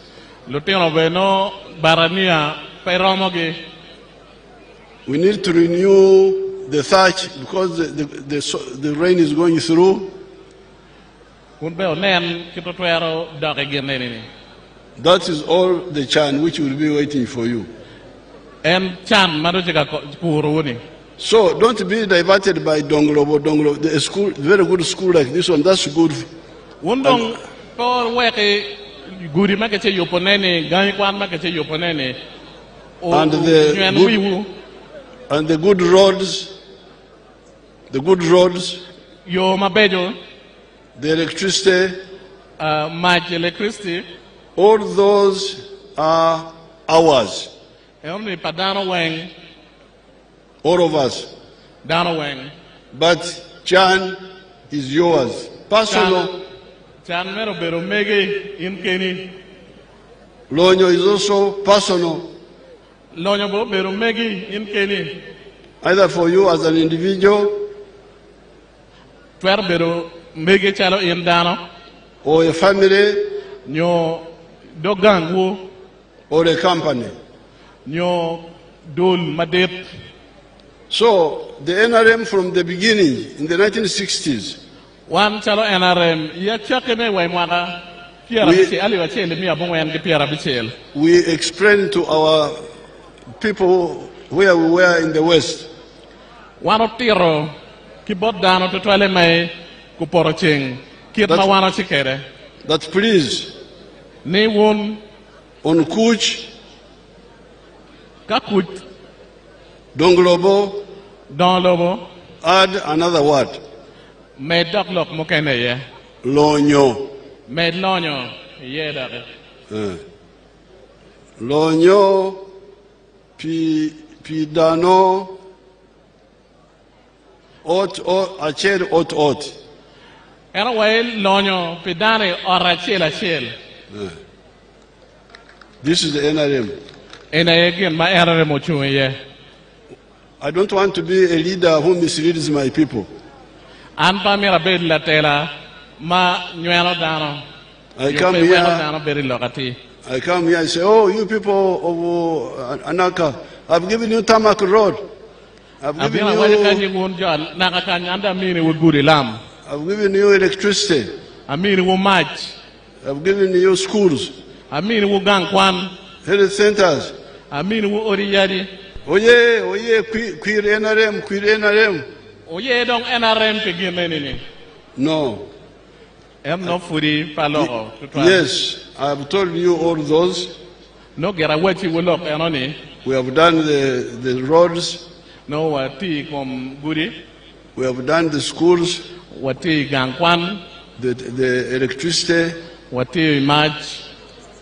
We need to renew the thatch because the rain is going through. That is all the Chan which will be waiting for you. So don't be diverted by Donglobo. The school, very good school like this one, that's good. And the good roads, the electricity, all those are ours. All of us. But Chan is yours. Personal. Lonyo is also personal. Either for you as an individual or a family or a company. So the NRM from the beginning in the 1960s, we explained to our people where we were in the West that please on Kuch, Donglobo, add another word. Lonyo. yeda Lonyo, Pidano, Ot. era way lonyo pidane ora chela. This is the NRM. Ena again ma era mo chuye. I don't want to be a leader who misleads my people. An pa mira bed la tela ma nywelo dano. I come here and say, oh, you people of Anaka, I've given you Tamak Road. I've given you electricity. I've given you schools, health centers. Oye, queer NRM. Oye, don't NRM begin. No. I'm not fully follow. Yes, I've told you all those. No, get a what you will look and only. We have done the roads. No, what tea come goody. We have done the schools. What tea gangwan. The electricity. What tea match.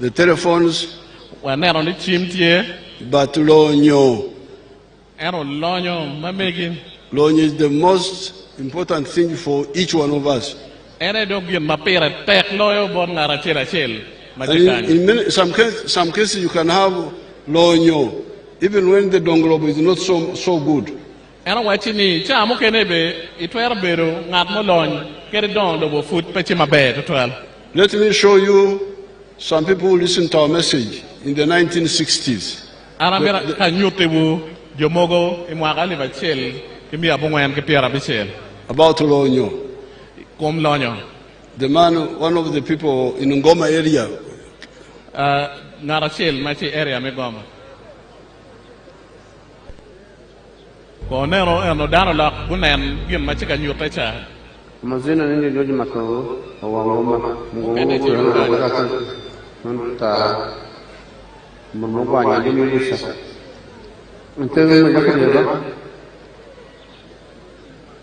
The telephones. We're not on the chimney. But Lonyo. My making. Lonyo is the most important thing for each one of us. And I don't get my parent take loyal born a chel. In some cases, you can have Lonyo, even when the Donglobo is not so good. And I'm watching me, Chamukenebe, it were better, not Molon, get it down over foot, petty my bed. Let me show you some people who listened to our message in the 1960s. Can you tell Jomogo, Imwagani Vachel, give me a Bongan Capia Bichel? About Lonyo. The man, one of the people in Ngoma area. Narachil, Machi area, Megoma. Conero and Odanola, Bunan, give Machika new teacher. Mazina nini doji makao wa ngoma nta mmoja nyalimisha mtewe mjakileba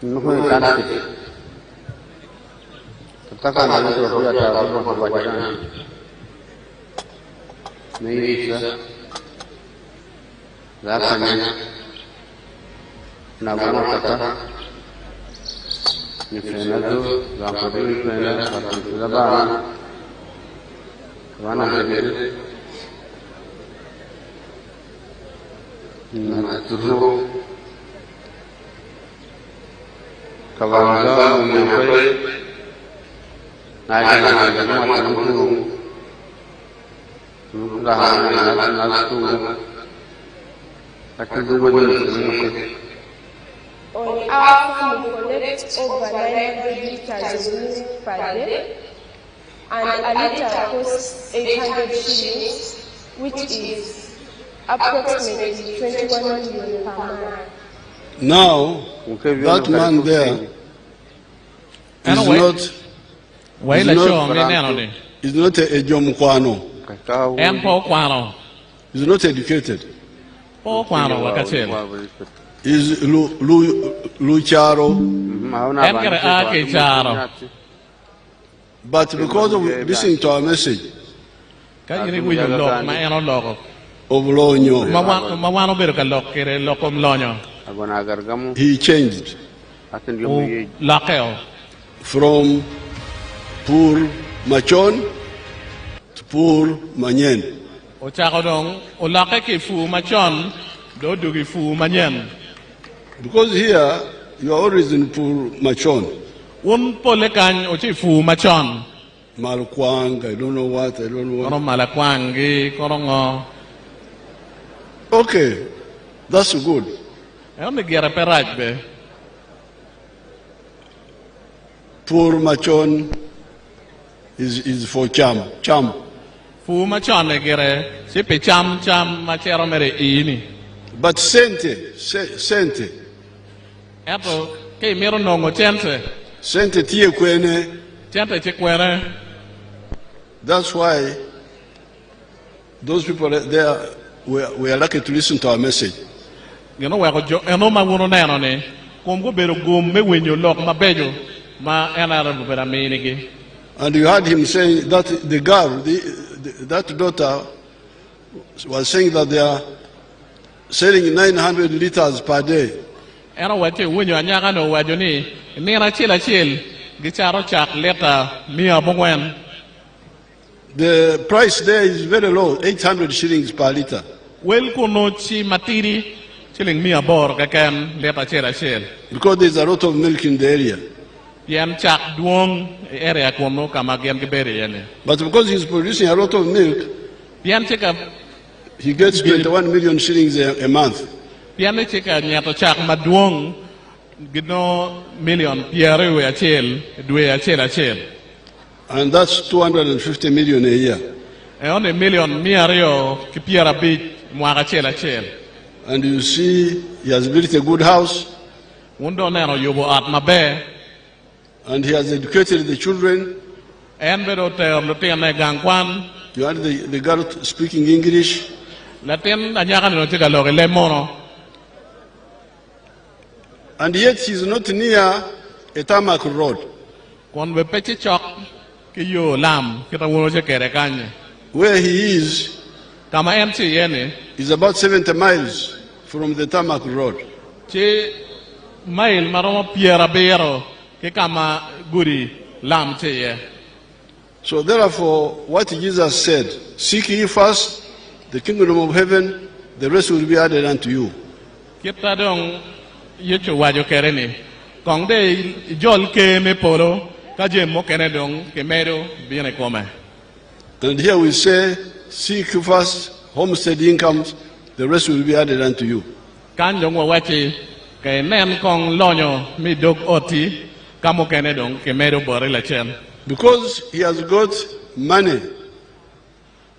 nuko kanti tutaka na mtu wa taarifa kwa wajana niisha zakanya na bwana kata ni fenado za kodi fenado za bana wana mbele na tuzo kawanga mwenyewe na kana mtu na On our farm, we collect over 900 liters of milk per day, and a liter costs 800 shillings, which is approximately 21 million per month. Now, that man there is not a Jomkwano. He's not educated. Is Lucharo. But because of listening to our message of Lonyo, he changed from poor Machon to poor Manyen. Because here you are always in poor Machon. Malakwang, I don't know what. Okay, that's good. Poor Machon is for cham. But sente. Sente tie kwene. That's why those people there were lucky to listen to our message. And And you heard him saying that the girl, that daughter, was saying that they are selling 900 liters per day. The price there is very low, 800 shillings per liter. Because there's a lot of milk in the area. But because he's producing a lot of milk, he gets 21 million shillings a month. And that's 250 million a year. And you see, he has built a good house. And he has educated the children. You had the girl speaking English. And yet he's not near a tarmac road. Where he is about 70 miles from the tarmac road. So therefore, what Jesus said, seek ye first the kingdom of heaven, the rest will be added unto you. And here we say, seek first homestead incomes, the rest will be added unto you. Because he has got money,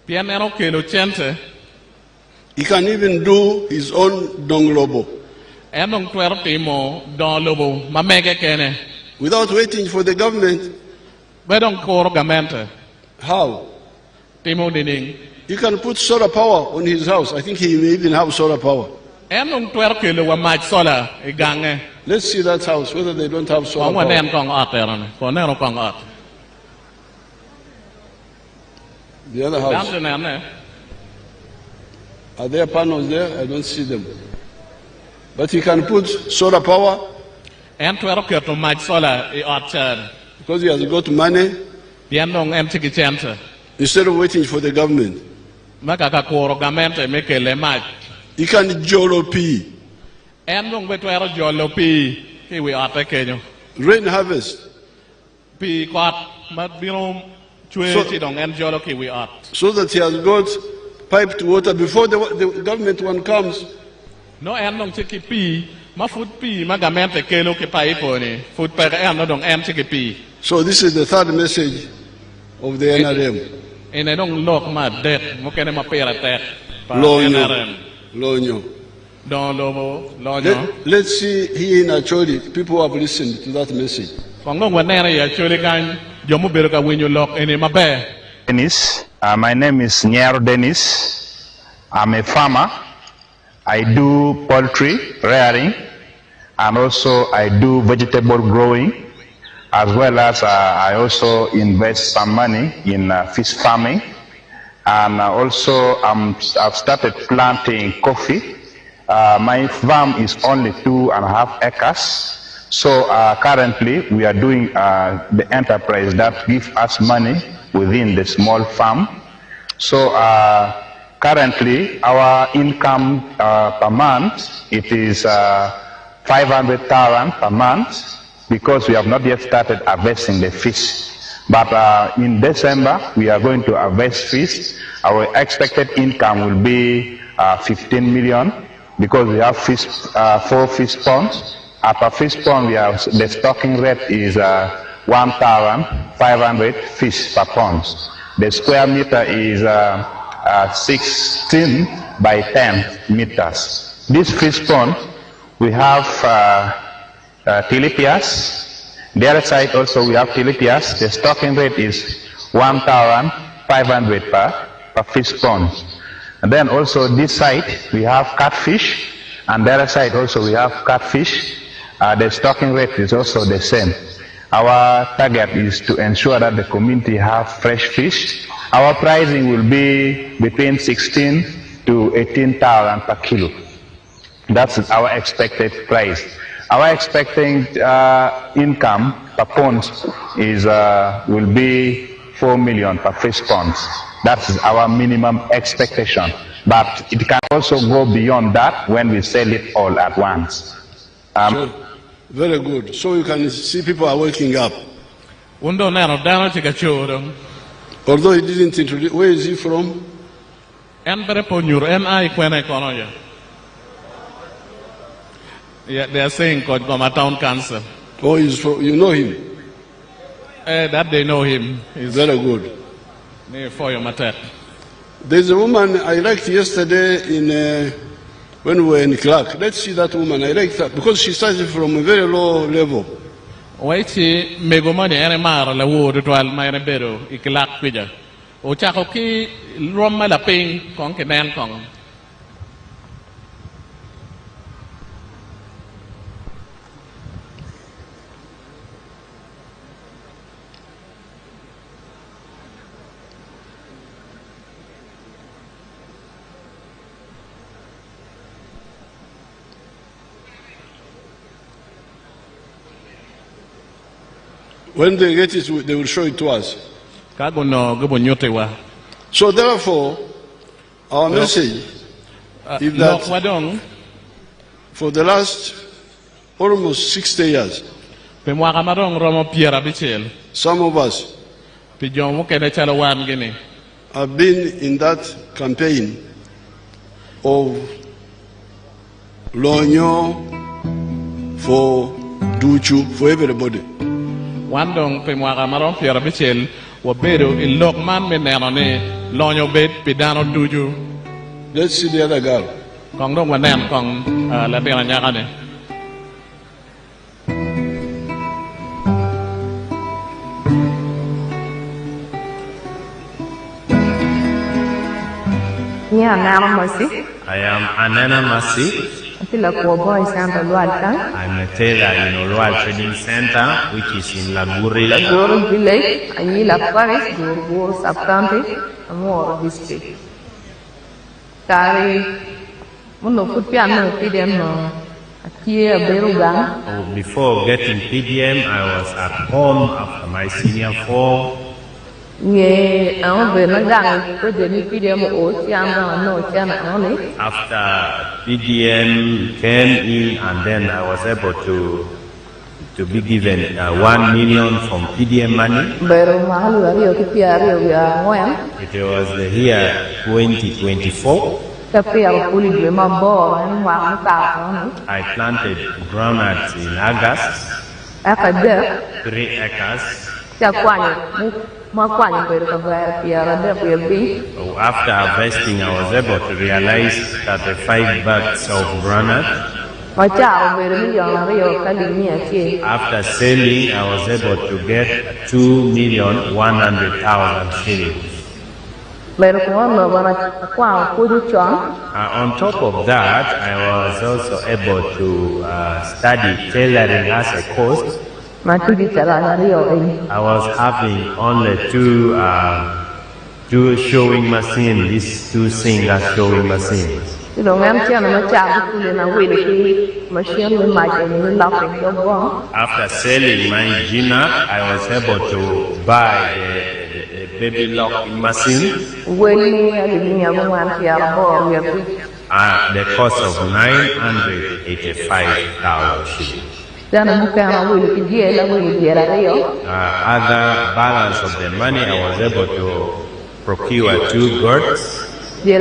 he can even do his own donglobo without waiting for the government. How? He can put solar power on his house. I think he may even have solar power. Let's see that house, whether they don't have solar power. The other house. Are there panels there? I don't see them. But he can put solar power. Because he has got money. Instead of waiting for the government. He can jolo pea. Rain harvest. So that he has got piped water before the government one comes. So this is the third message of the NRM. Let's see here in Acholi, people who have listened to that message. Dennis, my name is Nyaro Dennis. I'm a farmer. I do poultry rearing, and also I do vegetable growing, as well as I also invest some money in fish farming, and also I've started planting coffee. My farm is only 2.5 acres. So currently we are doing the enterprise that gives us money within the small farm. So currently our income per month, it is 500,000 per month, because we have not yet started harvesting the fish. But in December we are going to harvest fish. Our expected income will be 15 million, because we have fish, 4 fish ponds. Per fish pond, we have the stocking rate is 1,500 fish per pond. The square meter is 16 by 10 meters. This fish pond, we have tilipias. The other side also we have tilipias. The stocking rate is 1,500 per fish pond. And then also this side we have catfish, and the other side also we have catfish. The stocking rate is also the same. Our target is to ensure that the community have fresh fish. Our pricing will be between 16 to 18,000 per kilo. That's our expected price. Our expecting income per pond is will be 4 million per fish ponds. That's our minimum expectation. But it can also go beyond that when we sell it all at once. Sure. Very good. So you can see people are waking up. Although he didn't introduce, where is he from? Yeah, they are saying Goma Town Council. Oh, he's from, you know him? That they know him. He's very good. There's a woman I liked yesterday when we were in Clark. Let's see that woman. I liked her because she started from a very low level. When they get it, they will show it to us. So therefore, our message is that for the last almost 60 years, some of us have been in that campaign of Lonyo for Duchu, for everybody. Wandong pemwaga marom piara bichel wabedo ilok man menenone lonyo bet pidano duju. Let's see the other girl. Kong dong wanen kong latena nyakane. I am Anana Masi. I'm a tailor in Oluwal Trading Center, which is in Laguri village, Anila Parish, Gurgur Sub-County, Amor District. Kari, Muno put piano PDM here, Berugang. Before getting PDM, I was at home after my senior form. After PDM came in, and then I was able to be given 1 million from PDM money. It was the year 2024. I planted groundnuts in August, 3 acres. After harvesting, I was able to realize that the 5 bags of groundnut. After selling, I was able to get 2,100,000 shillings. On top of that, I was also able to study tailoring as a course. I was having only two showing machines, these 2 singer showing machines. After selling my Gina, I was able to buy a baby locking machine at the cost of 985,000 shillings. Other balance of the money, I was able to procure 2 goats. I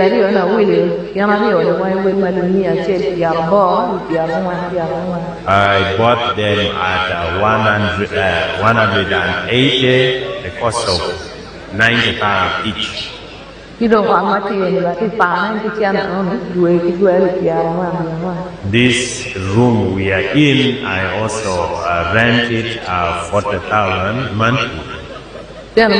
bought them at 180, the cost of 90,000 each. This room we are in, I also rent it 40,000 monthly. Some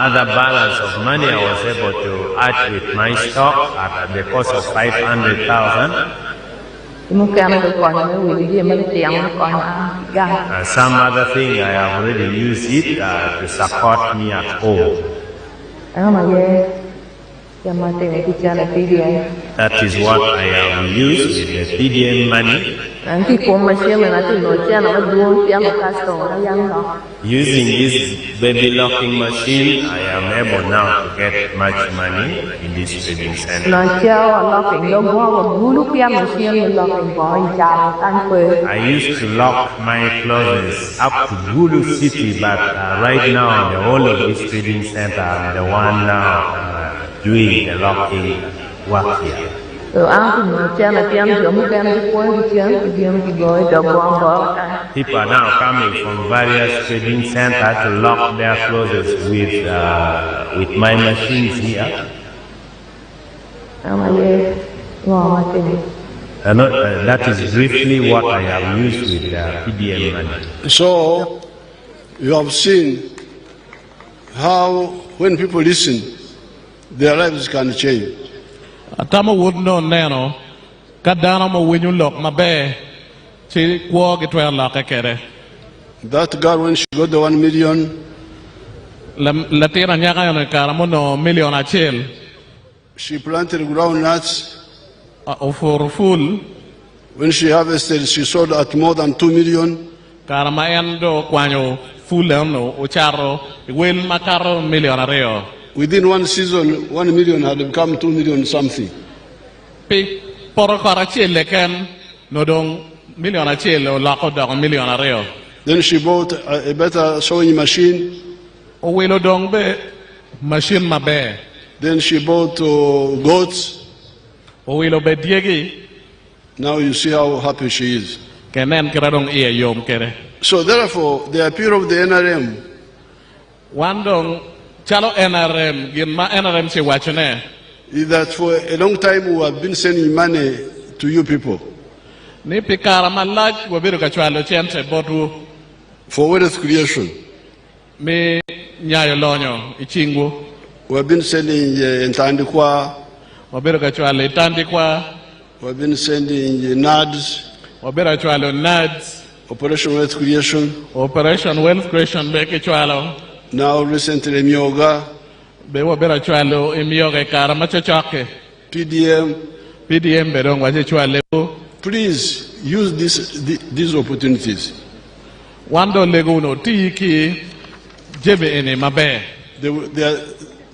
other balance of money I was able to add with my stock at the cost of 500,000. Some other thing I have already used it to support me at home. That is what I have used with the PDM money. Using this baby locking machine, I am able now to get much money in this trading center. I used to lock my clothes up to Gulu City, but right now, the whole of this trading center, I'm the one now doing the locking work here. People are now coming from various trading centers to lock their clothes with my machines here. That is briefly what I have used with PDM money. So, you have seen how when people listen, their lives can change. Atama would know nano, Kadana winyu lock my bear, she walk it well like a kere. That girl, when she got the 1 million, Latina Nyaka Karamono million a chill. She planted groundnuts. For full. When she harvested, she sold at more than 2 million. Karamayando Quano, Fulano, Ocharo, Will Macaro million areo. Within one season, 1 million had become 2 million something. Then she bought a better sewing machine. Then she bought goats. Now you see how happy she is. So therefore, the appeal of the NRM is that for a long time we have been sending money to you people for wealth creation. We have been sending Ntandikwa, we have been sending NADS, Operation Wealth Creation, now recently MOYO, PDM. Please use these opportunities. They are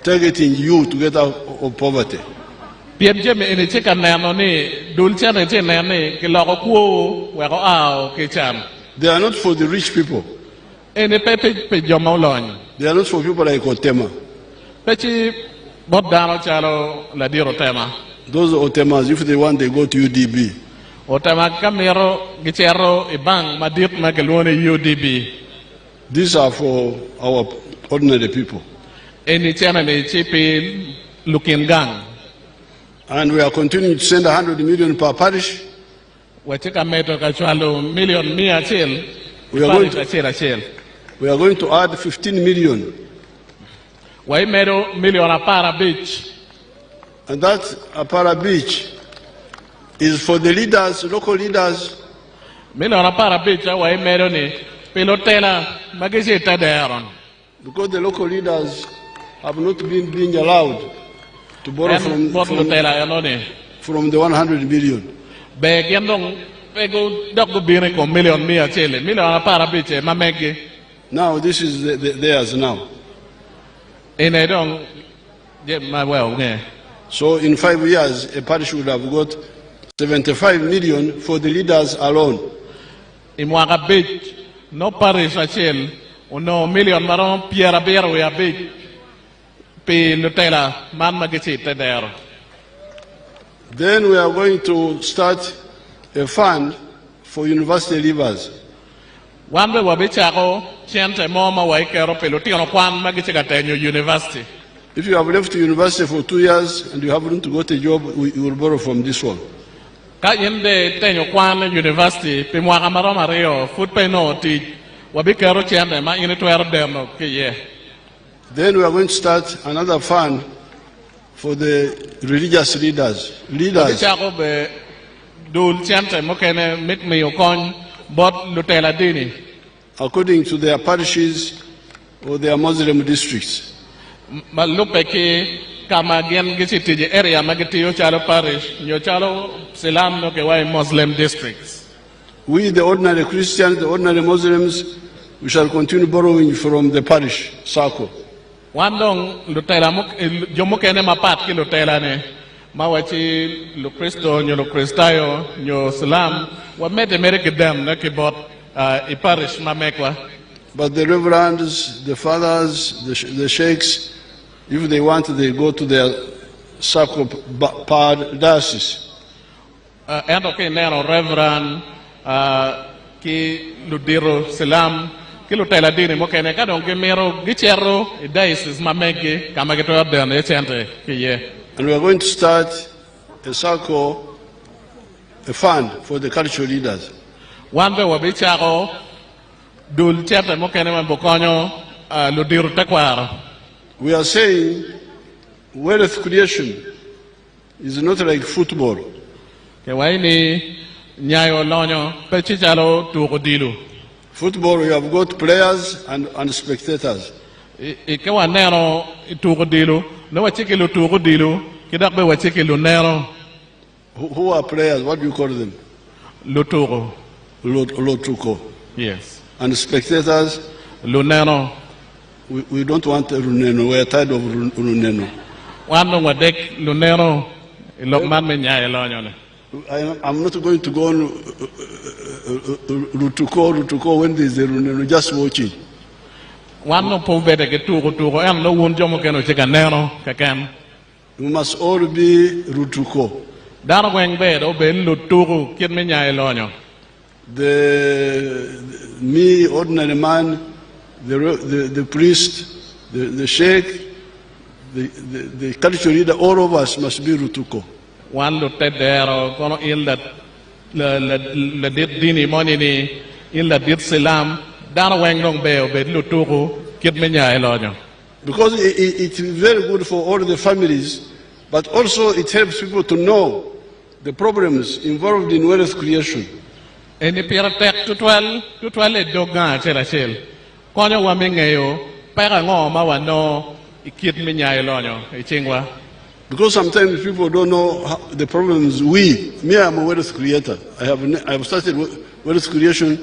targeting you to get out of poverty. They are not for the rich people. They are not for people like Otema. Those Otemas, if they want, they go to UDB. These are for our ordinary people. And we are continuing to send 100 million per parish. We are going to add 15 million. And that Apara Beach is for the leaders, local leaders. Because the local leaders have not been being allowed to borrow from the 100 million. Now this is theirs now. So in 5 years, a parish would have got 75 million for the leaders alone. No parish achel, no million maron Pierre Bear we are big. Pay Nutella, man magicite there. Then we are going to start a fund for university leavers. One way wabichako, chente moma waikero pelotino kwan magichikatenyo university. If you have left the university for 2 years and you haven't got a job, you will borrow from this one. Kayende tenyo kwan university, pimwaka maroma rio, food pay no ti, wabikero chente ma initwero demo kiye. Then we are going to start another fund for the religious leaders. according to their parishes or their Muslim districts. area magitiyo chalo parish nyo chalo Silam no ke wai Muslim districts. We, the ordinary Christians, the ordinary Muslims, we shall continue borrowing from the parish circle. Wandong lutela jomukene mapat ki lutela ne mawachi lu Kristo nyo lu Kristayo nyo Silam wa mete mereke dem na ki bot I parish mamekwa. But the reverends, the fathers, the sheikhs, if they want, they go to their circle diocese. And okay, now Reverend ki ludiro Silam ki lutela dini mokene kadong ke mero gichero diocese mameke kama geto abdan echente ki ye. And we are going to start a circle, a fund for the cultural leaders. One day wabichako dul chete mokene mambokonyo ludiro tekwaro. We are saying wealth creation is not like football. Football, you have got players and spectators. Who are players? What do you call them? Lotuko. Yes. And spectators? Luneno. We don't want Runeno. We are tired of Runeno. I'm not going to go on Rutuko when there is a Runeno, just watching. We must all be Rutuko. Me, ordinary man, the priest, the sheikh, the cultural leader, all of us must be Rutuko. One looked at there, kono illa la dit dini monini illa dit Silam dana weng dong beo bet lutuku kit menya elonyo. Because it's very good for all the families, but also it helps people to know the problems involved in wealth creation. Eni pira tek tutwal doga chel. Konyo wa mengeyo pera ngoma wa no ikit menya elonyo ichingwa. Because sometimes people don't know the problems me, I'm a wealth creator. I have started wealth creation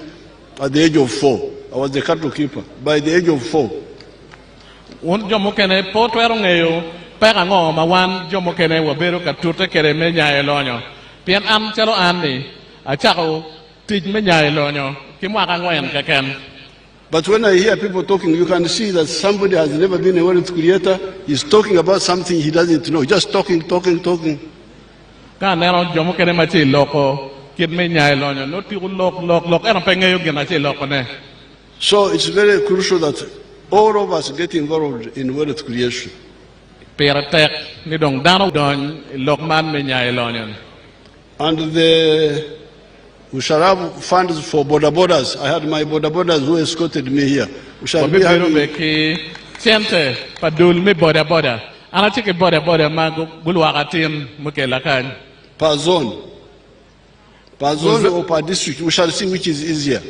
at the age of 4. I was the cattle keeper. By the age of 4. Un jomukene potwero ngeyo pera ngoma wan jomukene wabero katute kere menya elonyo. Pian am chalo ani achako tij menya elonyo kimwaka ngwen keken. But when I hear people talking, you can see that somebody has never been a wealth creator. He's talking about something he doesn't know. Just talking. So it's very crucial that all of us get involved in wealth creation. And we shall have funds for border borders. I had my border borders who escorted me here. We shall be having per zone or per district. We shall see which is easier.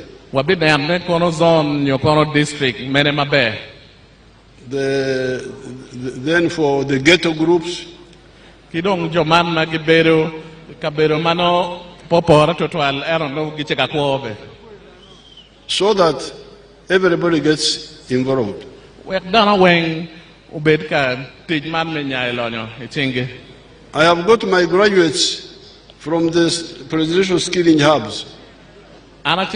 Then for the ghetto groups, so that everybody gets involved. I have got my graduates from the presidential skilling hubs. Those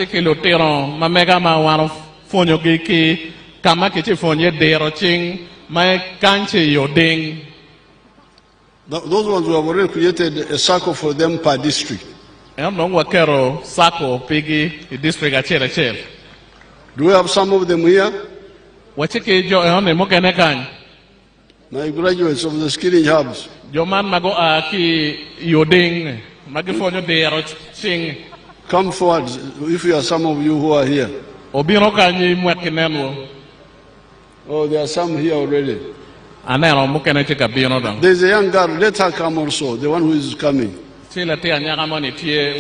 ones who have already created a circle for them per district. Do we have some of them here? My graduates of the skilling hubs. Come forward if you are some of you who are here. Oh, there are some here already. There's a young girl, let her come also, the one who is coming.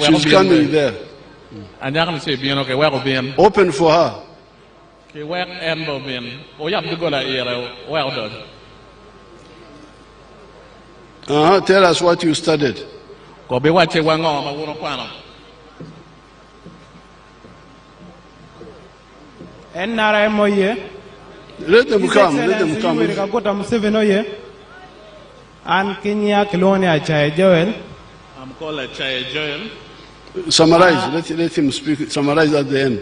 She's coming there. Open for her. Tell us what you studied. MOYO. Let them come. Let them come. Museveni and Kenya Kilonia Chai Joel. I'm called Chai Joel. Summarize. Let him speak. Summarize at the end.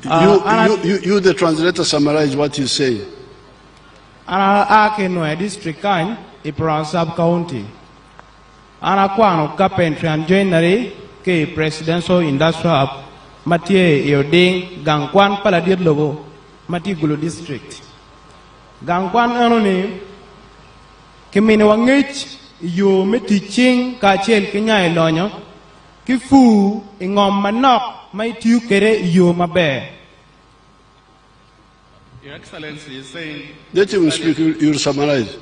You, the translator, summarize what he's saying. Nwoya district kind, Ipran sub county. Kwano carpentry and joinery, ke presidential industrial hub, Matie Yoding, Gangkwan Paladir Logo, Matigulu district. Gangkwan Anoni, Kimini Wangich, you teaching Kachel Kenya Elonyo, Kifu, Ingom Manok, my two kere you mabe. Your Excellency is saying. Let him speak, you'll summarize.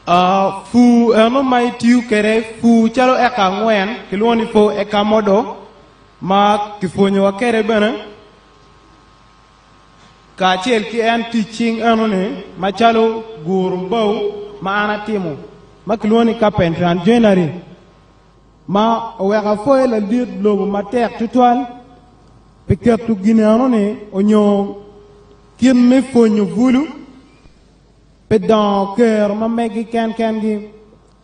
Fu no mai tiu kere fu chalo eka ngwen kiloni fo eka modo ma kifonyo wa kere bana ka chel ki en teaching anone ma chalo gurumbo ma ana timo ma kiloni carpentry and joinery ma weka fo la dir lobo ma tek tutwal piket tu gine anone onyo kin me fonyo vulu dans cœur ma megi ken gi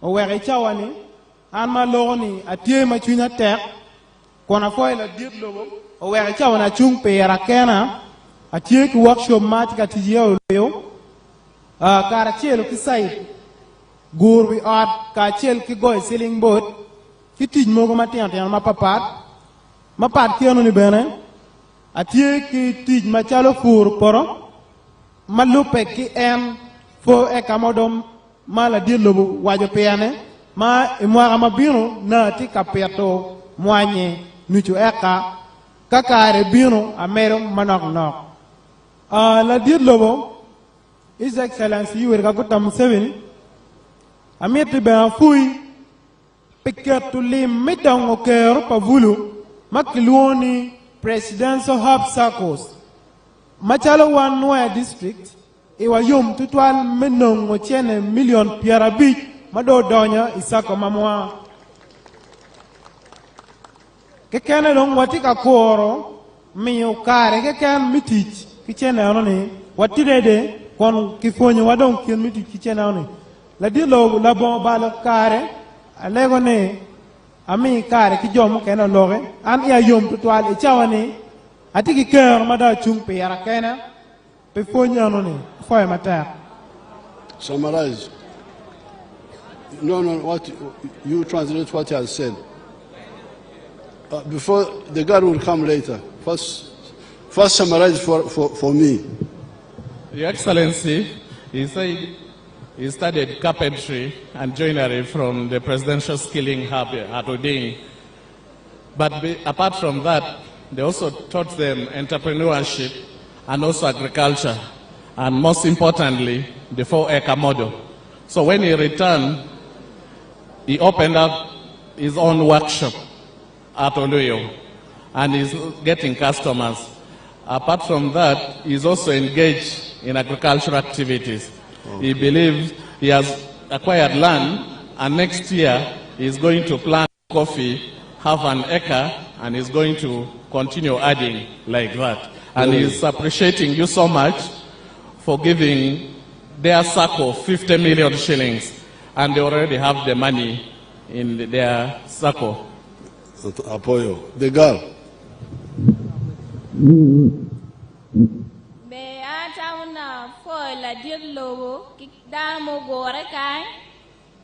o weri chawani an ma loni atie ma chunya tek kona foy la dit lobo o weri chawana chung pe rakena atie ki workshop mat ka tiyo yo kara chelo ki sai gur wi at ka chel ki goy ceiling board ki tij mogo ma tian ma pat ki onu ni bene atie ki tij ma chalo fur poro ma lupe ki en fo ekamodom mala dilobu wajo peane ma imwara mabino na tika peto mwanye nuchu eka kakare bino amero manok nok la dilobu His Excellency you were kuta Museveni amiti be fui peketu lim midang okero pavulu makiluoni presidential hub circles machalo wan Nwoya district iwa yom tutwal menongo chene million piarabich mado donya isako mamwa kekene long watika koro miyo kare keken mitich kichene anoni watirede kon kifonyo wadong kien mitich kichene anoni la dilo la bon balo kare alego ne ami kare kijomo kena loge an ya yom tutwal ichawani atiki ker mada chung piara kena pefonyo anoni Summarize. No, what you translate what he has said. Before the guard will come later. First summarize for me. Your Excellency, he said he studied carpentry and joinery from the Presidential Skilling Hub at Oding. But apart from that, they also taught them entrepreneurship and also agriculture. And most importantly, the 4-acre model. So when he returned, he opened up his own workshop at MOYO, and he's getting customers. Apart from that, he's also engaged in agricultural activities. Okay. He believes he has acquired land, and next year he's going to plant coffee, half an acre, and he's going to continue adding like that. And he's appreciating you so much for giving their circle 50 million shillings, and they already have the money in their circle. Apoyo. The girl. Be atauna for la dirlobo damo gore kai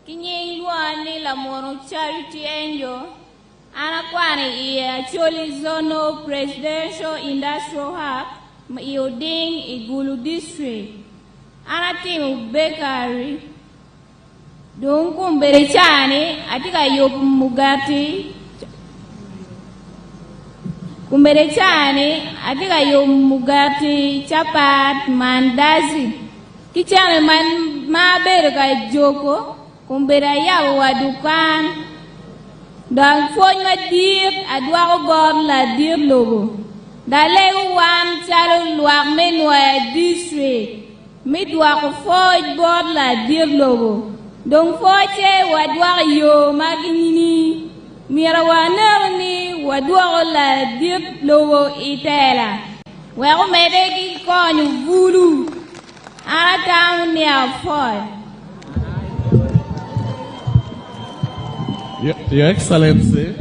kinye yuani la mono charity angel ana kwani actually zono presidential industrial hub Yoding Igulu district ana timu bakery don kumbere chani atika yop mugati kumbere chani atika yop mugati chapat mandazi kichane man ma berga joko kumbera ya wadukan dan foy madir adwa gor la dir logo dale wan chalo luak menwa district midwa ko foy bor la dir logo donc foche wadwa yo magini mirawana ni wadwa la dir logo itela wa medegi ko ni vulu ara ni afoy. Your Excellency,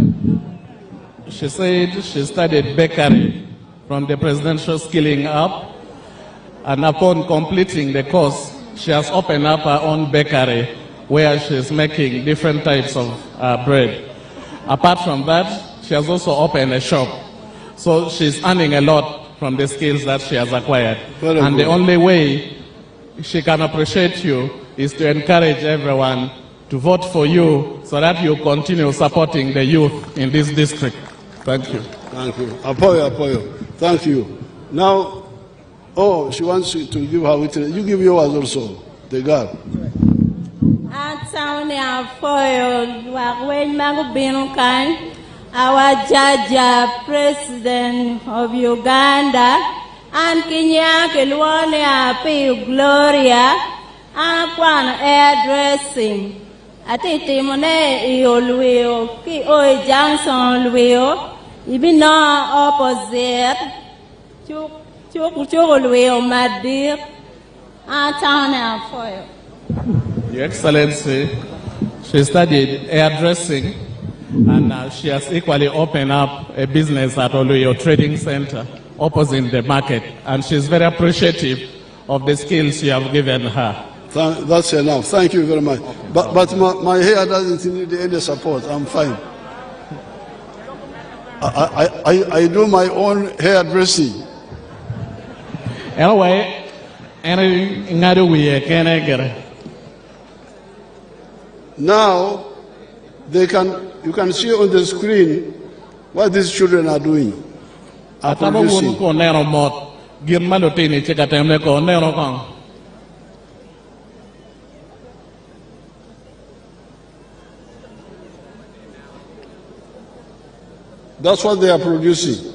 she said she studied bakery from the Presidential Skilling Up, and upon completing the course, she has opened up her own bakery where she is making different types of bread. Apart from that, she has also opened a shop. So she's earning a lot from the skills that she has acquired. And the only way she can appreciate you is to encourage everyone to vote for you so that you continue supporting the youth in this district. Thank you. Thank you. Apoyo. Thank you. Now, she wants you to give her witness. You give yours also, the girl. Our Judge, President of Uganda, and Kenya, Kelwane, Gloria, and addressing. Ati mone iolweo ki oi Johnson lweo ibino opposite chuk lweo madir atana foyo. Your Excellency, she studied hairdressing and she has equally opened up a business at Oluyo Trading Center opposite the market, and she's very appreciative of the skills you have given her. That's enough. Thank you very much. But my hair doesn't need any support. I'm fine. I do my own hairdressing. Anyway, now you can see on the screen what these children are doing. Are producing. That's what they are producing.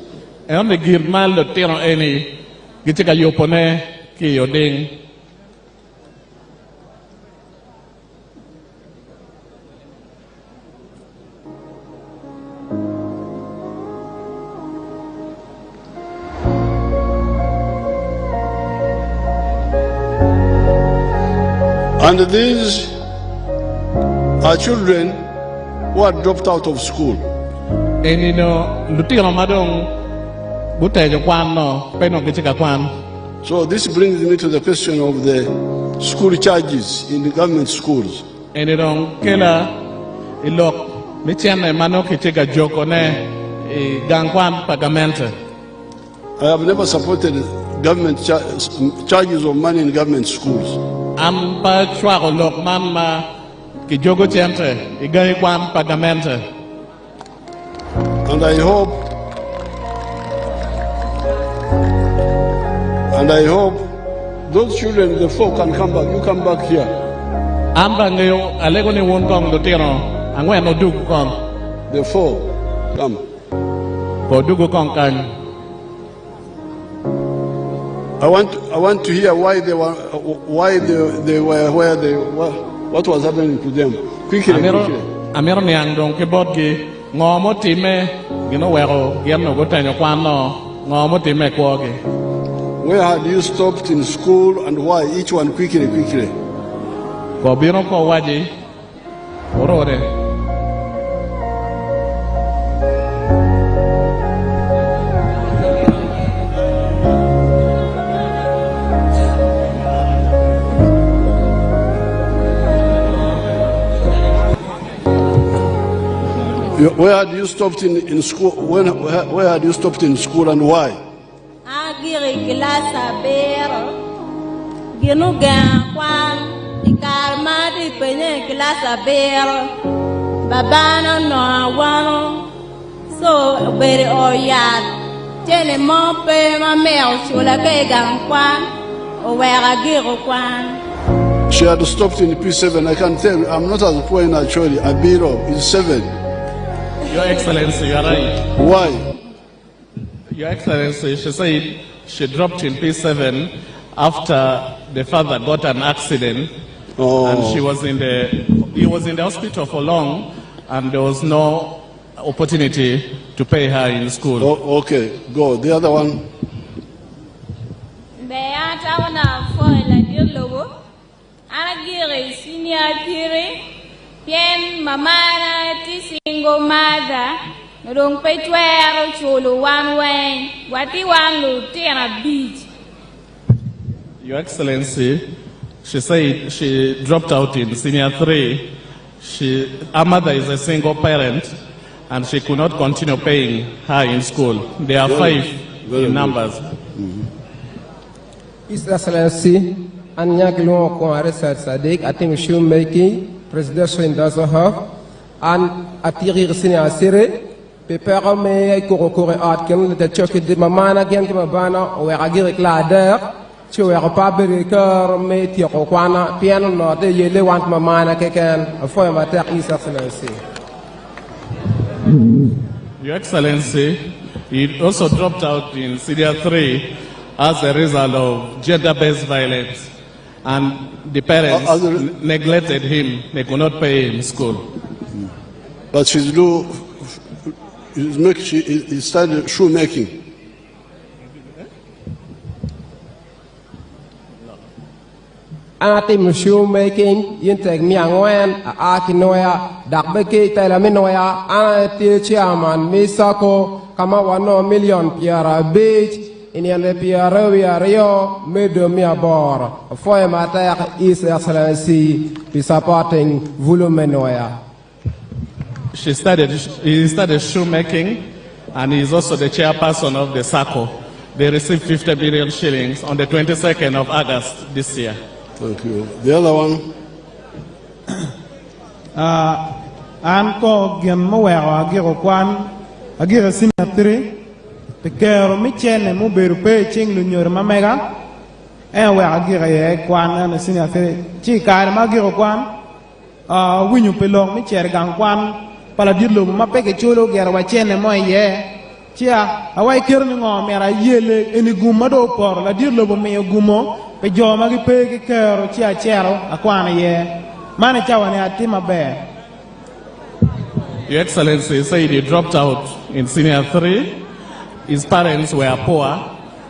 And the girmal the tino any gitika yopone ki yoding. And these are children who are dropped out of school. So this brings me to the question of the school charges in the government schools. I have never supported government charges of money in government schools. And I hope those children, the four, can come back. You come back here. The four, come. I want to hear why they were where they were, what was happening to them. Quickly. Where had you stopped in school and why? Each one quickly. Where had you stopped in school? Where had you stopped in school and why? Agiri kilasa bero ginuga kwan ikarmadi penye kilasa bero babana no awano so bere oyat tene mope ma meo chula ke gan kwan o wera giro kwan. She had stopped in P7. I can tell you, I'm not as poor in actually. Abiro is 7. Your Excellency, you are right. Why? Your Excellency, she said she dropped in P7 after the father got an accident, and he was in the hospital for long, and there was no opportunity to pay her in school. Oh, okay, go. The other one. Pien mamana ti single mother no don't pay 12 cholo one way what you want to a beach. Your Excellency, she said she dropped out in senior 3. Her mother is a single parent and she could not continue paying her in school. There are 5 in numbers. His Excellency, Anyaglo Kwa Research Sadik, I think shoemaking. Presidential Indazoha, and Atiri Senior Siri, Pepper me Kurokore Atkin, the Church de Mamana, Gentimabana, or Agirik Lader, to a Republican, Mate Yokwana, Piano, not the Yele want Mamana Kakan, a former His Excellency. Your Excellency, he also dropped out in Syria 3 as a result of gender-based violence. And the parents neglected him. They could not pay him school. But she started shoemaking. Anatim shoemaking, Yinteg Miangwen, Nwoya, Dakbeki, Telaminoya, Anati Chairman, Misako, Kamawano million Piara Beach. In the Pierre Rio, Medomia Bor, for matter His Excellency, be supporting Nwoya. He started shoemaking, and he is also the chairperson of the SACCO. They received 50 billion shillings on the 22nd of August this year. Thank you. The other one? Anko Nwoya Agirokwan, Agira Sinatri. Kero michene mu berupe ching lunyor mamega we agira ye kwan na sinia fe chi kar magiro kwan winyu pelong micher gang kwan pala dirlo mapeke cholo gera wa chene moye chia awai kero ni ngom mera yele eni gumma do por la dirlo bo me gumo pe jo magi pe kero chia chero akwana ye mane chawane atima be. Your Excellency said he dropped out in senior 3. His parents were poor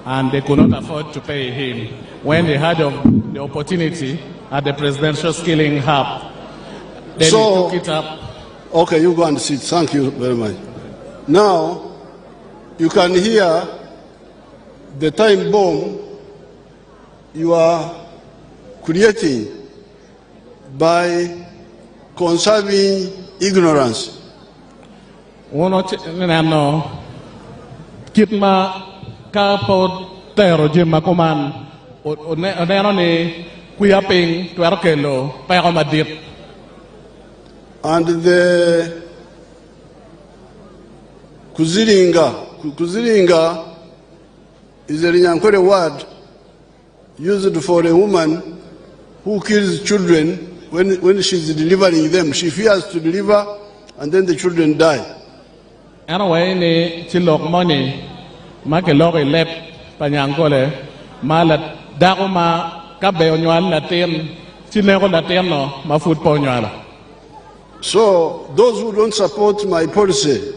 and they could not afford to pay him. When they heard of the opportunity at the Presidential Skilling Hub, then he took it up. Okay, you go and sit. Thank you very much. Now, you can hear the time bomb you are creating by conserving ignorance. Kitma kapo tero jima kuman oneno ni kuyaping tuarkelo pero madip. And the kuziringa is a Nyankore word used for a woman who kills children when she's delivering them. She fears to deliver and then the children die. Anyway, ni chilok money, make log lep panyangole, malat daruma kabe onywal latin, chileko latin no, ma food ponywala. So those who don't support my policy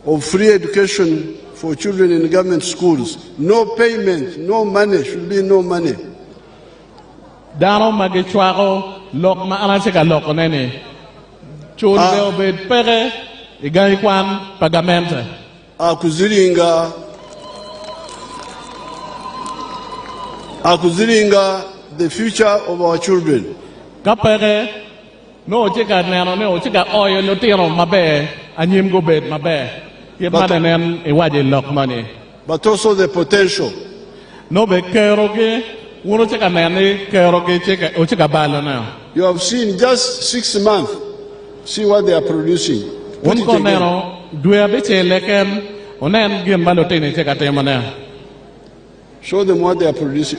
of free education for children in government schools, no payment, no money, should be no money. Daro magichwaro lok ma anacheka lok nene, chulbe obed pere. Akuziringa the future of our children. Kapere no chika neno no chika oil no tiro mabe anyim go bed mabe. Yemanen iwaje lock money. But also the potential. No be keroge uno chika nene keroge chika o chika balo now. You have seen just 6 months. See what they are producing. One corner, do a bit leken, onen gim balotini cheka temana. Show them what they are producing.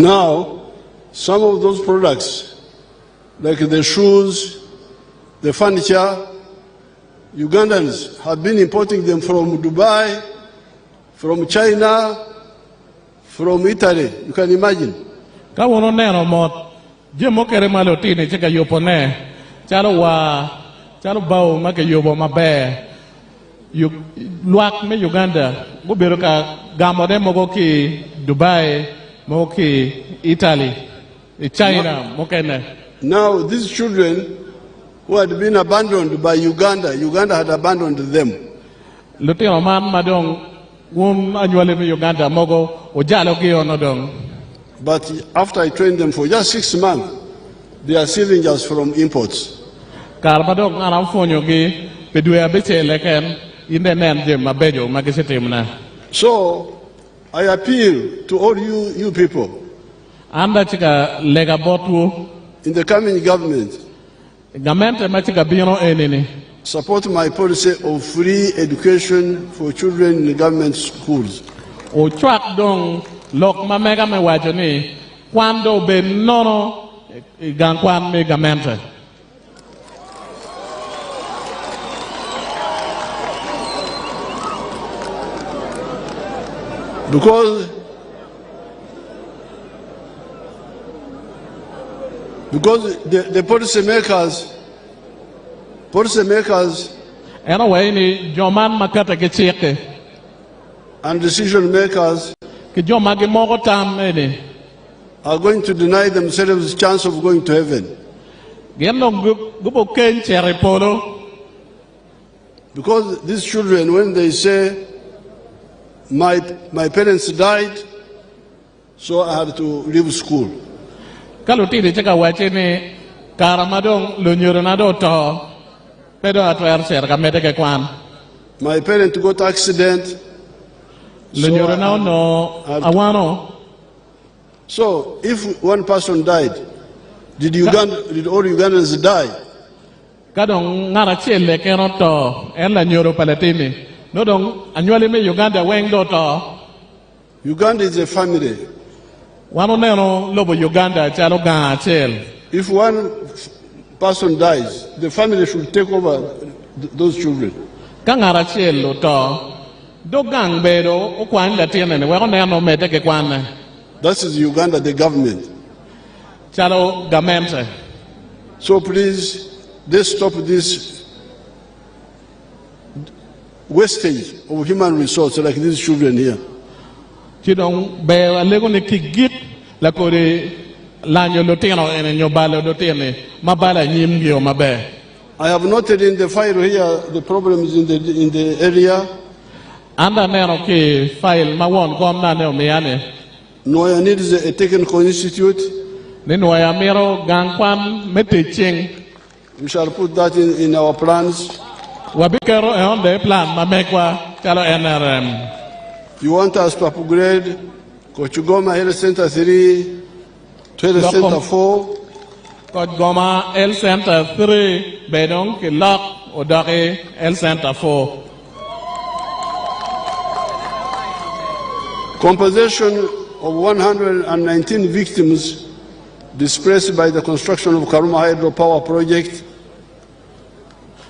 Now, some of those products, like the shoes, the furniture, Ugandans have been importing them from Dubai, from China, from Italy. You can imagine. Kawono neno mot jemo kere malotini chika yopone chalo bao make yobo mabe luak me Uganda bubero ka gamode mogo ki Dubai mogo ki Italy China mokene. Now these children who had been abandoned by Uganda had abandoned them. Lutino man madong annually me Uganda mogo ojalo ki onodong. But after I trained them for just 6 months, they are scavengers from imports. So I appeal to all you people in the coming government, support my policy of free education for children in the government schools. Lok mamega me wacho ni kwando be nono gankwan me gamente. Because the policymakers anyway ni joman makata ke chike and decision makers are going to deny themselves the chance of going to heaven. Because these children, when they say, my parents died, so I had to leave school. My parents got accident. So if one person died, did all Ugandans die? Uganda is a family. If one person dies, the family should take over those children. That is Uganda, the government. So please, let's stop this wastage of human resources like these children here. I have noted in the file here the problems in the area. Nwoya needs a technical institute. We shall put that in our plans. You want us to upgrade Kochugoma Health Center 3 to Health Center 4. Kochugoma Health Center 3 bedong kilok odake Health Center 4. Compensation of 119 victims displaced by the construction of Karuma hydropower project.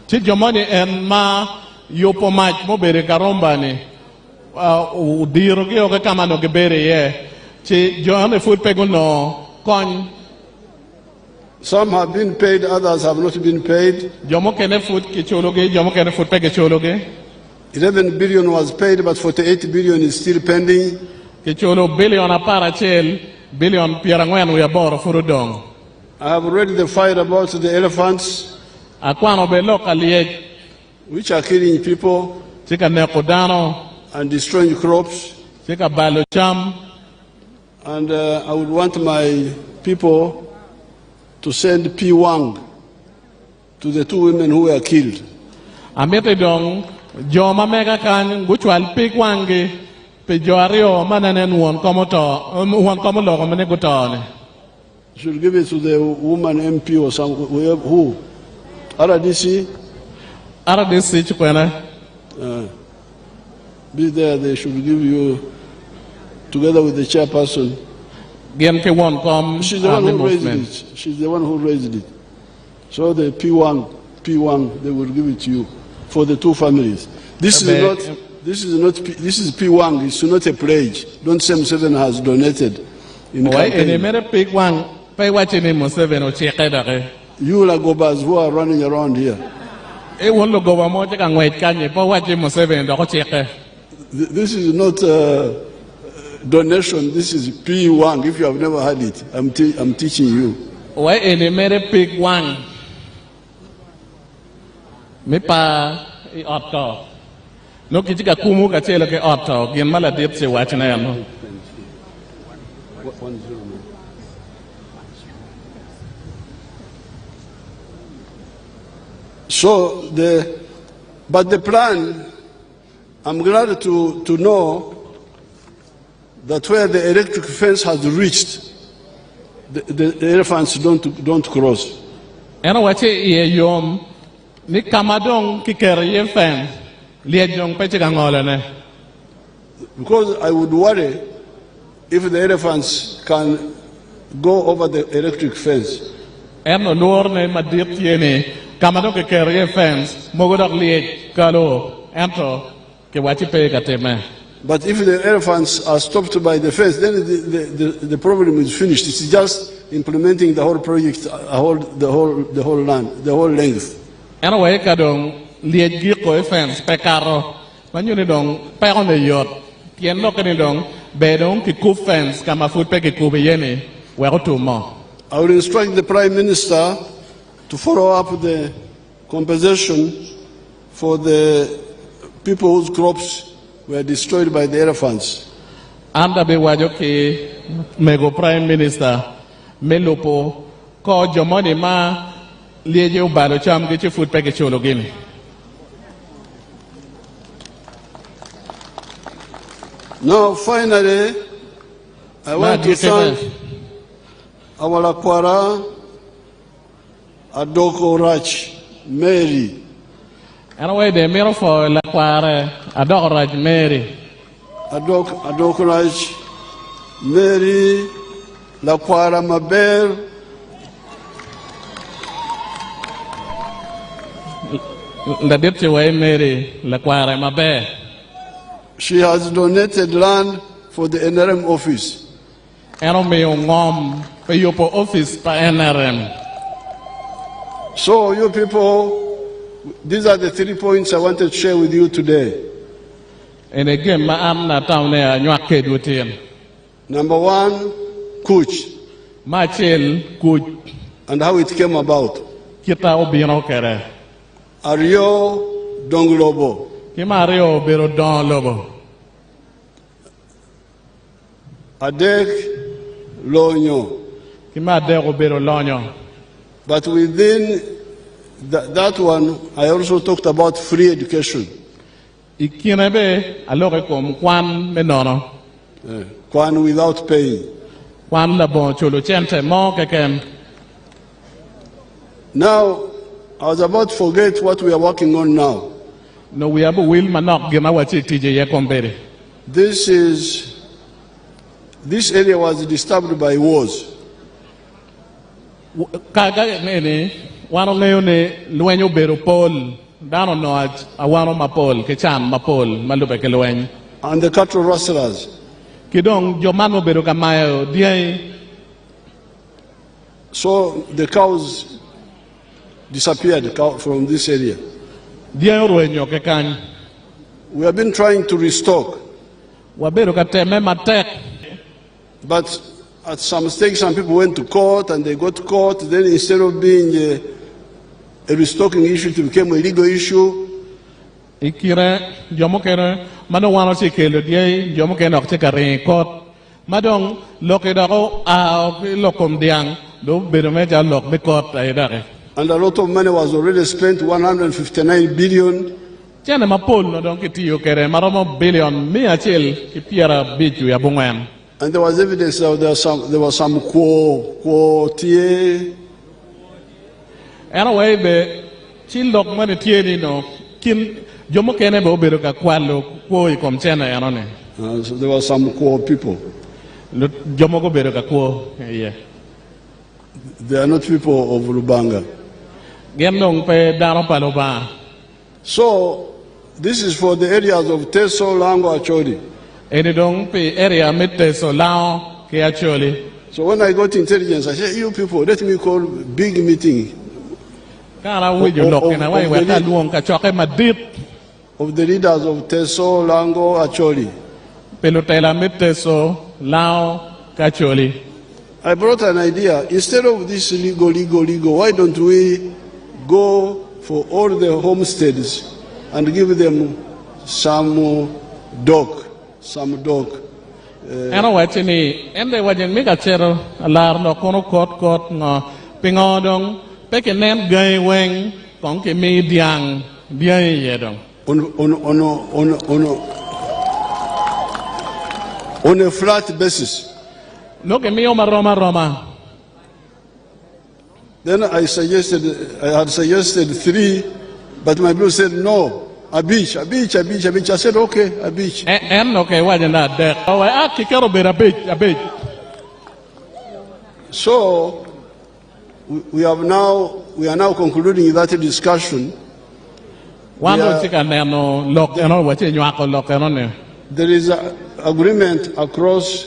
Chijomani en ma yopomach mo bere Karumba ni udiro ge oge kamano ge bere ye chi joane food peguno kon. Some have been paid, others have not been paid. Jomo kene food ki chologe, jomo kene food pege chologe. 11 billion was paid, but 48 billion is still pending. Kicholo billion aparachel billion pierangwen uyaboro furudong. I have read the file about the elephants, which are killing people and destroying crops. And I would want my people to send P1 to the 2 women who were killed. Joma mega kan guchwal P1 pejoario mananen won komoto mane gutone. Should give it to the woman MP or some who? RDC Chukwena. Be there, they should give you, together with the chairperson, She's the one who raised it. She's the one who raised it. So the P1, they will give it to you for the two families. This is P1. It's not a pledge. Don't say Museveni has donated. In you Lagobas who are running around here. This is not donation. This is P1. If you have never had it, I'm teaching you. Why any mere pick one? Me pa I otto. No kitika kumu kachela ke otto. Gien mala dip se watching ayano. So but the plan, I'm glad to know that where the electric fence has reached, the elephants don't cross. Ena wache ye yom ni kamadong kikere ye fence liejong peche kangola ne. Because I would worry if the elephants can go over the electric fence. Ena luor ne madip yene kamadong kikere ye fence mogodok liej kalo ento ke wachi pe kateme. But if the elephants are stopped by the fence, then the problem is finished. It's just implementing the whole project, the whole land, the whole length. Anyway, kadong liệt giko fence pekaro, manyo dong peron de yot, tien lo kanidong bedong ki coup fence kama food pe ki coup yene, wero to mo. I will instruct the Prime Minister to follow up the compensation for the people whose crops were destroyed by the elephants. Anda be wajoki mego Prime Minister melopo ko jomoni ma lieje ubalo cham gichi food package cholo gini. Now finally, I want to thank our Lakwara Adoko Rach Mary. Anyway, the mirror for Lakwara Adoko Rach Mary. Adoko Rach Mary Lakwara Mabel. La deputy way Mary Lakwara Mabel. She has donated land for the NRM office. Office pa NRM. So you people, these are the 3 points I wanted to share with you today. And again, Number one, Kuch. And how it came about. Ario Donglobo. Adek Lonyo. But within that one, I also talked about free education. Kwan without paying. Now, I was about to forget what we are working on now. No, we have a will manok this area was disturbed by wars. And the cattle rustlers. So the cows disappeared from this area. We have been trying to restock. But at some stage, some people went to court and they got caught. Then instead of being a restocking issue, it became a legal issue. And a lot of money was already spent, 159 billion. And there was evidence that there was some quotier. Anyway, the childok money tieni no kin jomo kene bo beroka kwalo koi komchena yanone. So there were some poor people. Jomogo bedo ka kuo. Yeah. They are not people of Lubanga. Gemnong pe daro paloba. So, this is for the areas of Teso, Lango, Acholi. Enidong pe area mit Teso, Lao, ke Acholi. So when I got intelligence, I said, you people, let me call big meeting. Of the leaders of Teso, Lango, Acholi. Pelotela mit Teso, Lao, Kacholi. I brought an idea. Instead of this legal, why don't we go for all the homesteads and give them some dog. Ano wachini, ende wajen mika chero alar no kono kot no pingodong peke nem gay weng kong ke mi diang yedong. On a flat basis. No ke mi Roma. Then I had suggested 3, but my brother said no. A beach. I said okay, a beach. Okay, why not there? Oh, I kikero be a beach. So we are now concluding that discussion. There is an agreement across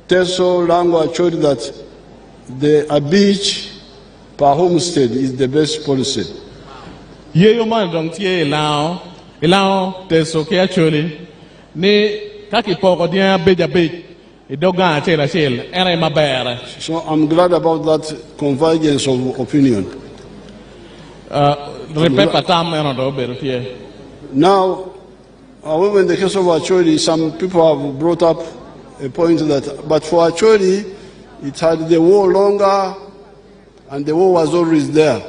Teso, Lango, Acholi that a beach per homestead is the best policy. Ye man dong tie lao Teso ke Acholi ni kaki poko dia beja be idoga chela ere mabere. So I'm glad about that convergence of opinion. Now, however, in the case of Acholi, some people have brought up a point that, but for Acholi, it had the war longer, and the war was always there.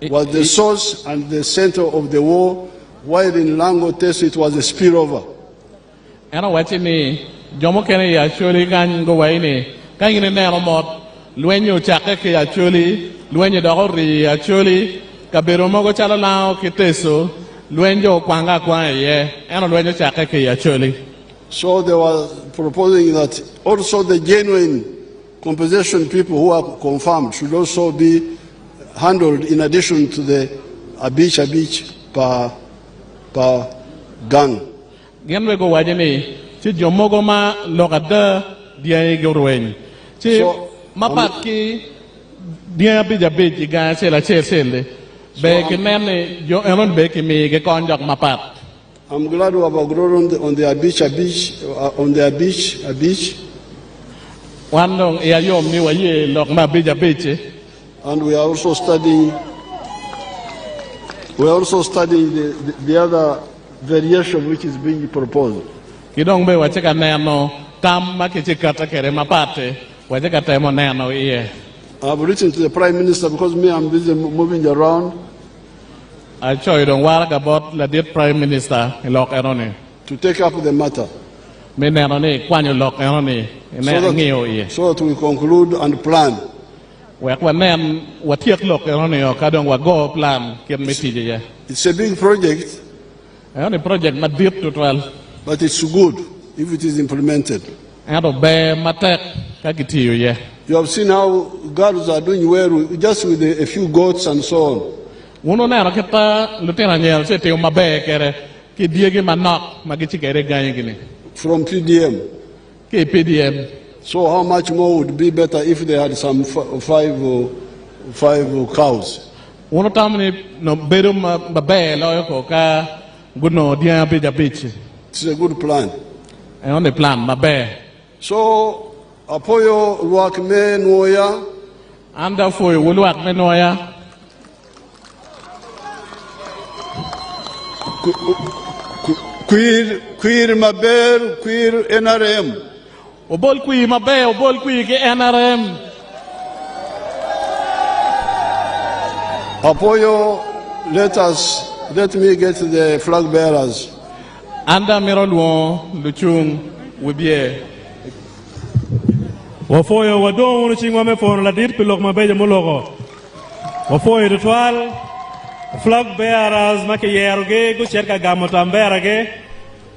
It was the source and the center of the war, while in Lango Teso it was a spillover. Ana wachini jomo kene ya Acholi kan go waini kan ine ne romot luenyo chake ke Acholi luenyo dogori Acholi kabero mogo chala lao ke Teso luenyo kwanga kwa ye ana luenyo chake ke Acholi. So they were proposing that also the genuine compensation people who are confirmed should also be handled in addition to the a beach per gang. Genwe go wajini chi jomogo ma lokada dia gorwen chi mapaki dia bija beji ga sela chele be kenene jo enon be ki mi ge konjok mapat. I'm glad we have grown on the beach. Wandong ya yom ni waye lok ma bija beche. And we are also studying the other variation which is being proposed. Kidong be wacheka neno tam makichikata kere mapate wacheka temo neno iye. I've written to the Prime Minister because I'm busy moving around. I show you don't work about the Prime Minister in Lok Eroni to take up the matter. Me neroni kwanyo Lok Eroni so that we conclude and plan. It's a big project. But it's good if it is implemented. You have seen how girls are doing well just with a few goats and so on. From PDM. So how much more would be better if they had some five cows? It's a good plan. So apoyo luakme Nwoya. Anda foi luakme Nwoya. Queer maber, queer NRM. Obol kui mabe, obol kui ke NRM. Apoyo, let me get the flag bearers. Anda miroluon luchung wibie. Wafoyo wadon luchingwa me fon la dit pilok mabe moloko. Wafoyo ritual flag bearers make yeroge go cherka gamotamberage.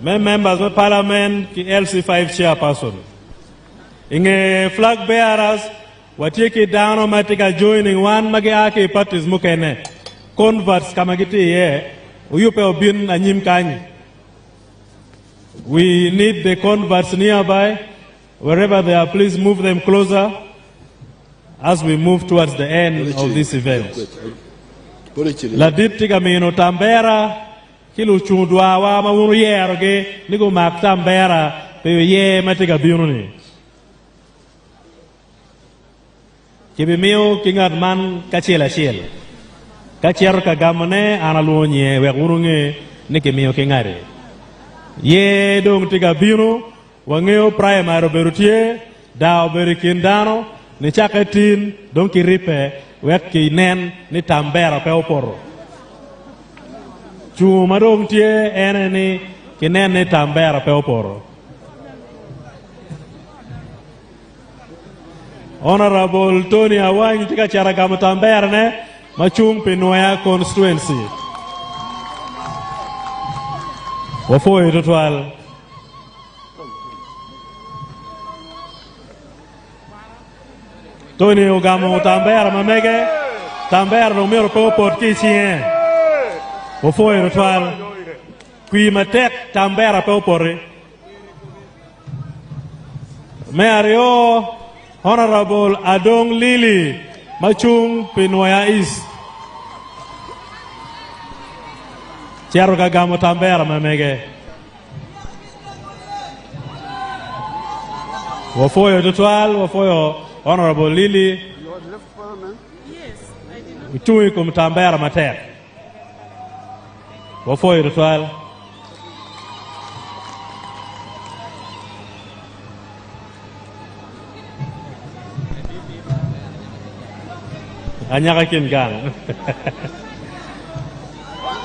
members of parliament ki LC5 chairperson. Inge flag bearers watiki down matika joining one magiake parties mukene converts kamagiti ye uyupe obin anyim kanyi. We need the converts nearby. Wherever they are, please move them closer as we move towards the end of this event. La ditika mino tambera kilu chundwa wa mawunu yeroge nigo mak tambera pe ye matika biununi. Kibimio kingat man kachela chiel. Kacher kagamane analuonye wegurunge nikimio kingare. Ye dong tiga binu wangeo primary berutie dao berikindano ni chakatin dong kiripe wek kinen ni tambera pe oporo. Chuma dong tie ene ni kinen ni tambera pe oporo. Honorable Tony Awang tika cara kamu tambera ne machung pe Nwoya constituency. Wafoi total. Tony Ogamo tambera mamege tambera numero po portisien. Wafoi total. Qui matek tambera po porre. Mario Honorable Adong Lili machung pe Nwoya East. Chiaro kagamo tambera mamege. Wafoyo total, wafoyo Honorable Lily. You are left parliament? Yes, I did not. Utui kum tambera mater. Wafoyo total. Anyaka kin gang.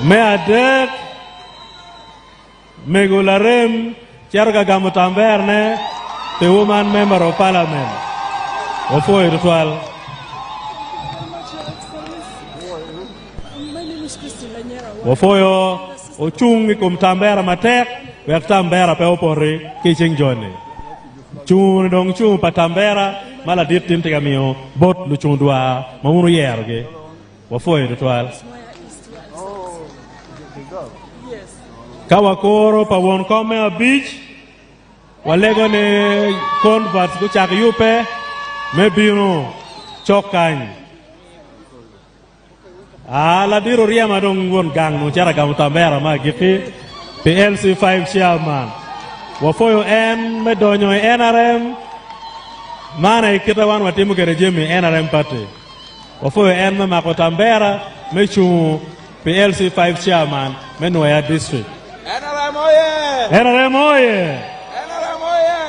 Me adek Megularem Chiarga Gamutamberne, the woman member of parliament. Ofoi ritual. My name is Christine Lanyera. Ofoyo Ochungi kum tambera matek, wek tambera pe opori kiching Johnny. Chung dong chung patambera, mala ditin tigamio, bot luchung dua, mamunu yerge. Ofoi ritual. Kawakoro pa won come a beach walego ne converts ku chak yupe me binu chokany ala diro riama dong won gang no chara gam tambera ma gifi PLC5 chairman wafoyo en me donyo NRM mana ikita wan watimu kere jemi NRM party wafoyo en me makotambera me chu PLC5 chairman me Nwoya district. NRM MOYO! NRM MOYO! NRM MOYO!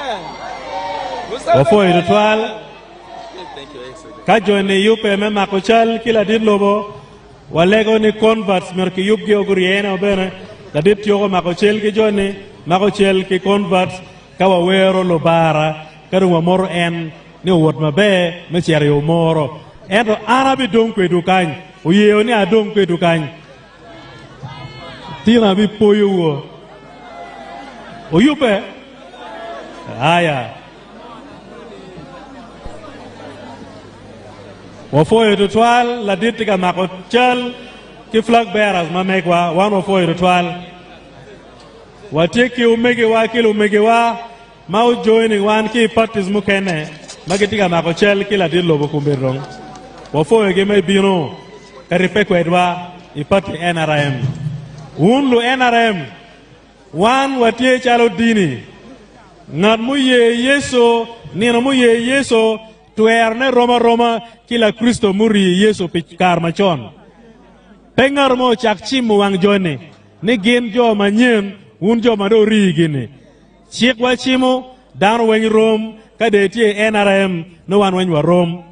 Wafoi ritual. Kajoni yupe me makuchal kila dit lobo. Walego ni converts merki yup gi oguriena obene. Kadit yogo makuchel ki joni. Makuchel ki converts kawa wero lobara. Karunga moro en ni uwot mabe me chiari umoro. Ento arabi dong kwe dukany. Uyeo ni adong kwe dukany. Tira bi poyo. Uyupe? Aya. Wafoyo ritual la ditika makochal ki flag bearers mamekwa one wafoyo ritual. Watiki umegewa kilo umegewa mau joining one ki parties mukene magitika makochal kila dilo bukumbirong. Wafoyo geme bino karipe kwedwa ipati NRM. Unlu NRM wan watie chalo dini ngat muye yeso nina muye yeso tuerne Roma kila Kristo muri yeso pikar machon pengar mo chak chimu wang jone ni gin jo manyen un jo mado ri gini chik wa chimu dan wen rom kade tie NRM no wan wen wa rom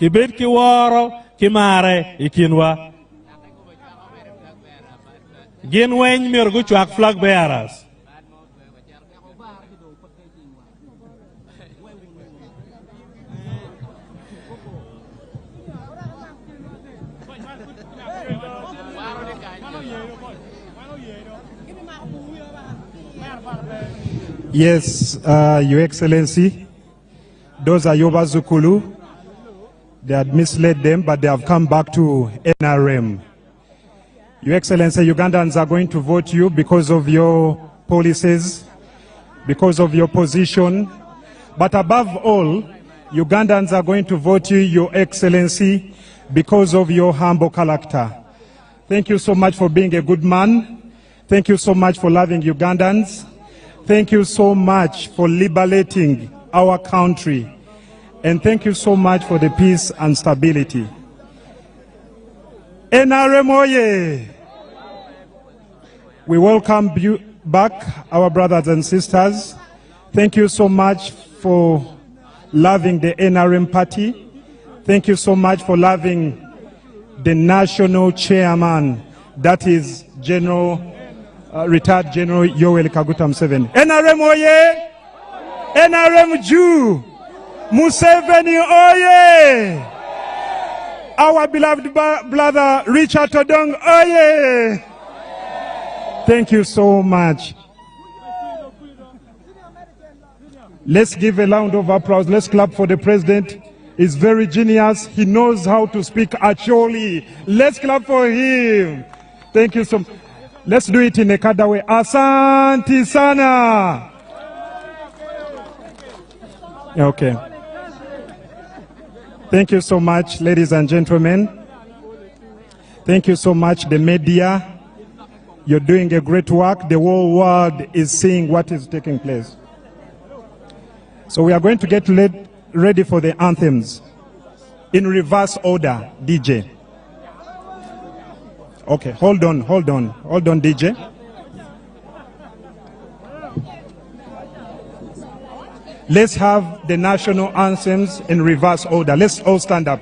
kibet ki woro kimare ikinwa Gin wen mirgu chuak flag bearers. Yes, Your Excellency, those are Yoba Zukulu. They had misled them, but they have come back to NRM. Your Excellency, Ugandans are going to vote you because of your policies, because of your position. But above all, Ugandans are going to vote you, Your Excellency, because of your humble character. Thank you so much for being a good man. Thank you so much for loving Ugandans. Thank you so much for liberating our country. And thank you so much for the peace and stability. NRM MOYO! We welcome you back, our brothers and sisters. Thank you so much for loving the NRM party. Thank you so much for loving the national chairman, that is retired General Yoweri Kaguta Museveni. NRM Oye! NRM Jew! Museveni Oye! Our beloved brother Richard Odong Oye! Thank you so much. Let's give a round of applause. Let's clap for the president. He's very genius. He knows how to speak actually. Let's clap for him. Thank you so much. Let's do it in a Kada way. Asante sana. Okay. Thank you so much, ladies and gentlemen. Thank you so much, the media. You're doing a great work. The whole world is seeing what is taking place. So we are going to get ready for the anthems in reverse order, DJ. Okay, hold on, DJ. Let's have the national anthems in reverse order. Let's all stand up.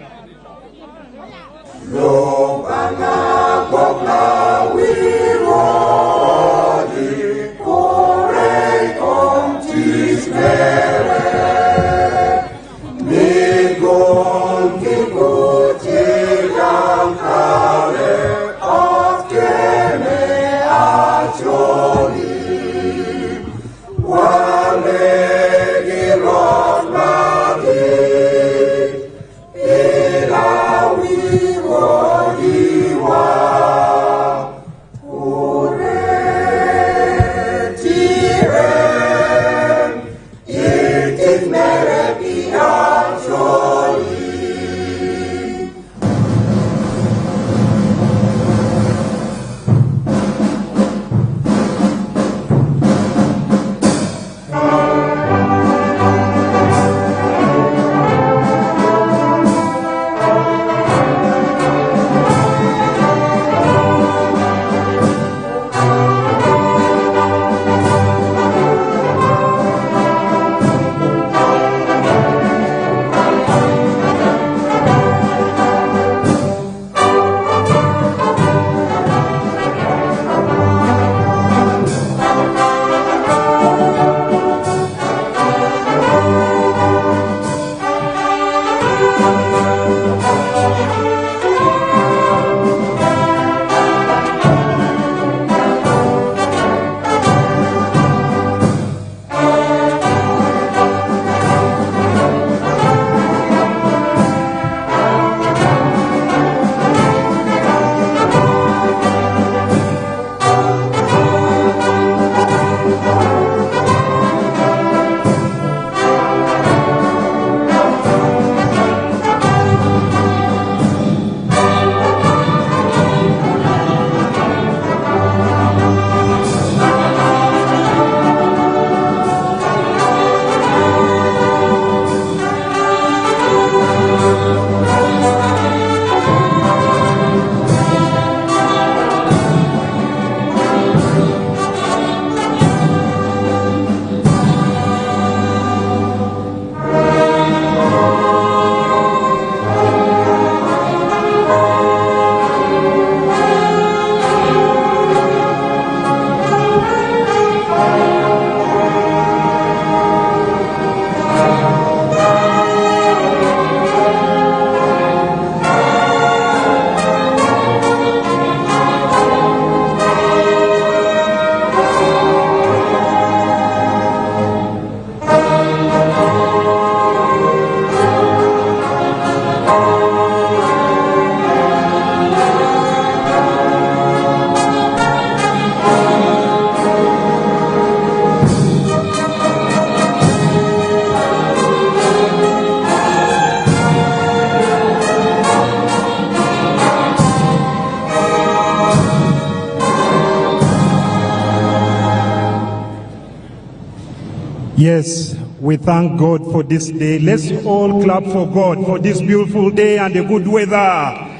Yes, we thank God for this day. Let's all clap for God for this beautiful day and the good weather.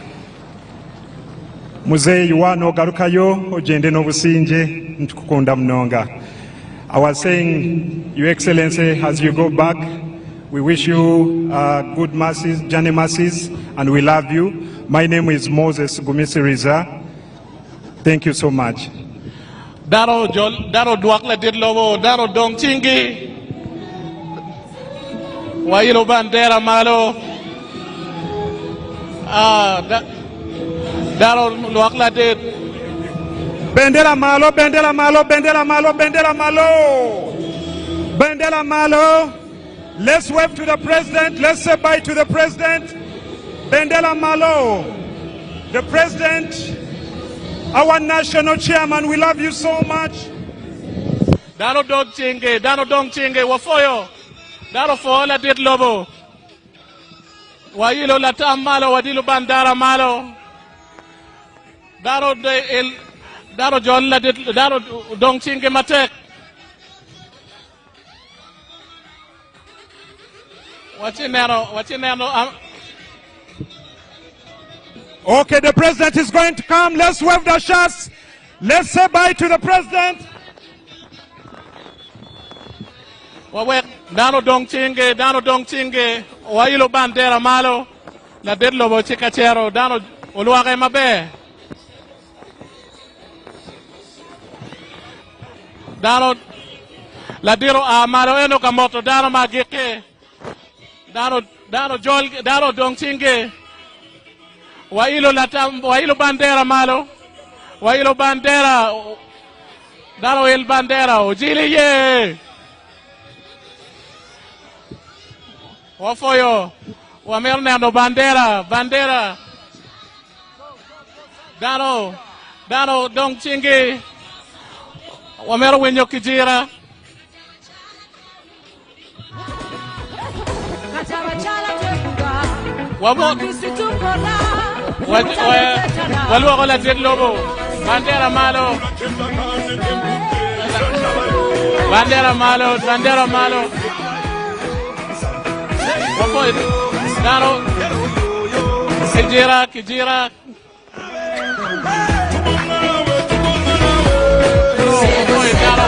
Muzeyi wano garukayo ojende n'obusinje ntukukunda mnonga. I was saying, Your Excellency, as you go back, we wish you good masses, journey masses, and we love you. My name is Moses Gumisiriza. Thank you so much. Daro duakla ditlobo, daro dong chingi. Wailo bandera malo. Daro duakla dit. Bendera malo, bendera malo, bendera malo, bendera malo. Bendera malo. Let's wave to the president. Let's say bye to the president. Bendera malo. The president, our national chairman, we love you so much. Daro dong chinge, wafoyo. Daro fola dit lobo. Wailo latam malo, wadilu bandara malo. Daro John la dit, daro dong chinge matek. What's in there? Okay, the president is going to come. Let's wave the shots. Let's say bye to the president. Dano dong chinge, wailo bandera malo, la dedlo bo chikachero, dano uluake mabe. Dano la diro a malo eno kamoto, dano magike, dano dong chinge, wailo bandera malo, wailo bandera, dano el bandera, ojili ye. Wafoyo, Wamernando bandera. Dano dong chingi. Wamero wenyo kijira. Walua kola jet lobo. Bandera malo. Wafoy, Daro, kijira. Wafoy, Daro,